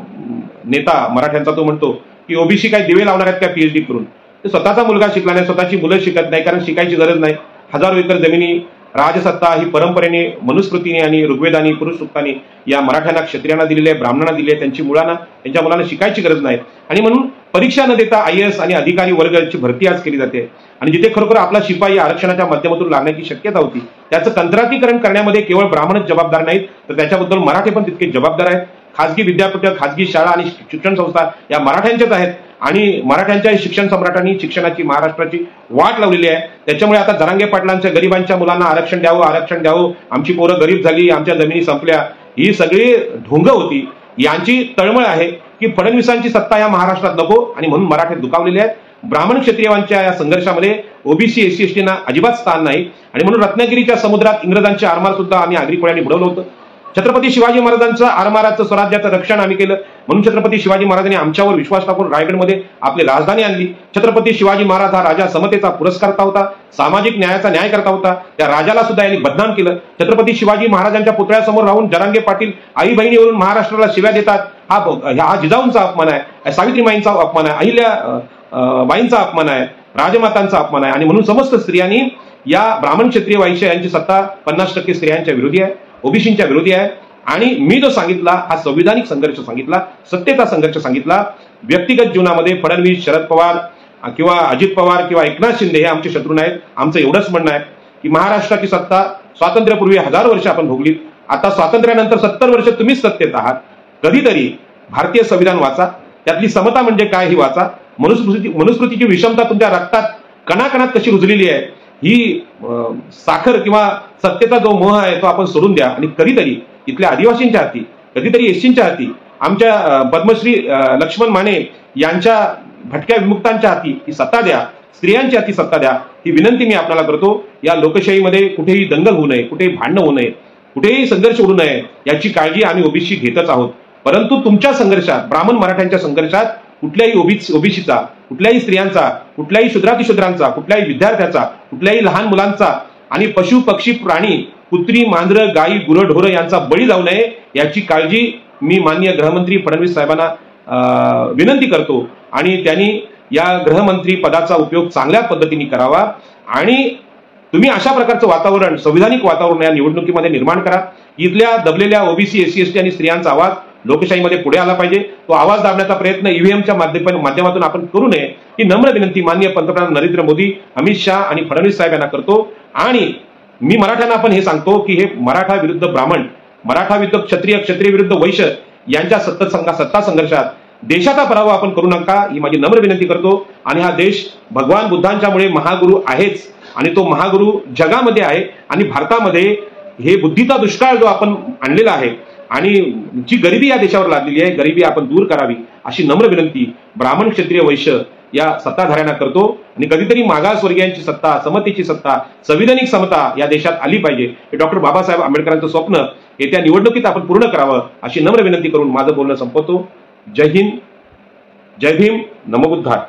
नेता मराठ्यांचा तो म्हणतो की ओबीसी काय दिवे लावणार आहेत का पीएचडी करून? ते स्वतःचा मुलगा शिकला नाही, स्वतःची मुलं शिकत नाही, कारण शिकायची गरज नाही. हजारो एकर जमिनी, राजसत्ता ही परंपरेने, मनुस्मृतीने आणि ऋग्वेदानी, पुरुष सूक्तांनी या मराठ्यांना, क्षत्रियांना दिलेली आहे, ब्राह्मणांना दिली आहे. त्यांची त्यांच्या मुलांना शिकायची गरज नाही आणि म्हणून परीक्षा न देता आयएएस आणि अधिकारी वर्गाची भरती आज केली जाते. आणि जिथे खरोखर आपला शिपाई आरक्षणाच्या माध्यमातून लागण्याची शक्यता होती त्याचं कंत्राटीकरण करण्यामध्ये केवळ ब्राह्मणच जबाबदार नाहीत तर त्याच्याबद्दल मराठे पण तितके जबाबदार आहेत. खाजगी विद्यापीठ, खाजगी शाळा आणि शिक्षण संस्था या मराठ्यांच्याच आहेत आणि मराठ्यांच्या शिक्षण सम्राटांनी शिक्षणाची महाराष्ट्राची वाट लावलेली आहे. त्याच्यामुळे आता जरांगे पाटलांच्या गरिबांच्या मुलांना आरक्षण द्यावं, आमची पोरं गरीब झाली, आमच्या जमिनी संपल्या, ही सगळी ढोंग होती. यांची तळमळ आहे की फडणवीसांची सत्ता या महाराष्ट्रात नको आणि म्हणून मराठे दुखावलेले आहेत. ब्राह्मण क्षत्रियांच्या या संघर्षामध्ये ओबीसी, एससी, एसटीना अजिबात स्थान नाही आणि म्हणून रत्नागिरीच्या समुद्रात इंग्रजांचे आरमार सुद्धा आम्ही आगरी कोळ्यांनी बुडवलं होतं. छत्रपती शिवाजी महाराजांचं आरमाराचं, स्वराज्याचं रक्षण आम्ही केलं म्हणून छत्रपती शिवाजी महाराजांनी आमच्यावर विश्वास टाकून रायगडमध्ये आपली राजधानी आणली. छत्रपती शिवाजी महाराज हा राजा समतेचा पुरस्कर्ता होता, सामाजिक न्यायाचा न्याय करता होता. त्या राजाला सुद्धा यांनी बदनाम केलं. छत्रपती शिवाजी महाराजांच्या पुतळ्यासमोर राहून जरांगे पाटील आई बहिणीवरून महाराष्ट्राला शिव्या देतात. हा जिजाऊंचा अपमान आहे, सावित्रीमाईंचा अपमान आहे, अहिल्याबाईंचा अपमान आहे, राजमातांचा अपमान आहे आणि म्हणून समस्त स्त्रियांनी या ब्राह्मण, क्षत्रिय, वैश्य यांची सत्ता 50% स्त्रियांच्या विरोधी आहे, ओबीसींच्या विरोधी आहे. आणि मी जो सांगितला हा संविधानिक संघर्ष सांगितला, सत्तेचा संघर्ष सांगितला. व्यक्तिगत जीवनामध्ये फडणवीस, शरद पवार किंवा अजित पवार किंवा एकनाथ शिंदे हे आमचे शत्रू नाहीत. आमचं एवढंच म्हणणं आहे की महाराष्ट्राची सत्ता स्वातंत्र्यापूर्वी 1000 वर्ष आपण भोगलीत, आता स्वातंत्र्यानंतर 70 वर्ष तुम्हीच सत्तेत आहात. कधीतरी भारतीय संविधान वाचा, त्यातली समता म्हणजे काय ही वाचा. मनुस्मृतीची विषमता तुमच्या रक्तात कणाकणात कशी रुजलेली आहे ही साखर किंवा सत्तेचा जो मोह आहे तो आपण सोडून द्या आणि कधीतरी इथल्या आदिवासींच्या हाती, कधीतरी एससींच्या हाती, आमच्या पद्मश्री लक्ष्मण माने यांच्या भटक्या विमुक्तांच्या हाती ही सत्ता द्या, स्त्रियांच्या हाती सत्ता द्या. ही विनंती मी आपल्याला करतो. या लोकशाहीमध्ये कुठेही दंगल होऊ नये, कुठेही भांडणं होऊ नये, कुठेही संघर्ष होऊ नये याची काळजी आम्ही ओबीसी घेतच आहोत. परंतु तुमच्या संघर्षात, ब्राह्मण मराठ्यांच्या संघर्षात कुठल्याही ओबीसीचा, कुठल्याही स्त्रियांचा, कुठल्याही शूद्रातिशूद्रांचा, कुठल्याही विद्यार्थ्याचा, कुठल्याही लहान मुलांचा आणि पशु पक्षी प्राणी कुत्री मांजरं गायी गुरंढोरं यांचा बळी जाऊ नये याची काळजी मी माननीय गृहमंत्री फडणवीस साहेबांना विनंती करतो आणि त्यांनी या गृहमंत्री पदाचा उपयोग चांगल्या पद्धतीने करावा आणि तुम्ही अशा प्रकारचं वातावरण, संविधानिक वातावरण या निवडणुकीमध्ये निर्माण करा. इथल्या दबलेल्या ओबीसी, एससी, एसटी आणि स्त्रियांचा आवाज लोकशाहीमध्ये पुढे आला पाहिजे. तो आवाज दाबण्याचा प्रयत्न ईव्हीएमच्या माध्यमातून आपण करू नये ही नम्र विनंती माननीय पंतप्रधान नरेंद्र मोदी, अमित शहा आणि फडणवीस साहेब यांना करतो. आणि मी मराठ्यांना पण हे सांगतो की हे मराठा विरुद्ध ब्राह्मण, मराठा विरुद्ध क्षत्रिय, क्षत्रिय विरुद्ध वैश्य यांच्या सत्ता संघर्षात देशाचा पराभव आपण करू नका ही माझी नम्र विनंती करतो. आणि हा देश भगवान बुद्धांच्यामुळे महागुरु आहेच आणि तो महागुरु जगामध्ये आहे आणि भारतामध्ये हे बुद्धीचा दुष्काळ जो आपण आणलेला आहे आणि जी गरिबी या देशावर लादलेली आहे, गरिबी आपण दूर करावी अशी नम्र विनंती ब्राह्मण, क्षत्रिय, वैश्य या सत्ताधाऱ्यांना करतो. आणि कधीतरी मागासवर्गीयांची सत्ता, समतेची सत्ता, संविधानिक समता या देशात आली पाहिजे हे डॉक्टर बाबासाहेब आंबेडकरांचं स्वप्न येत्या निवडणुकीत आपण पूर्ण करावं अशी नम्र विनंती करून माझं बोलणं संपवतो. जय हिंद, जय भीम, नमो बुद्धाय.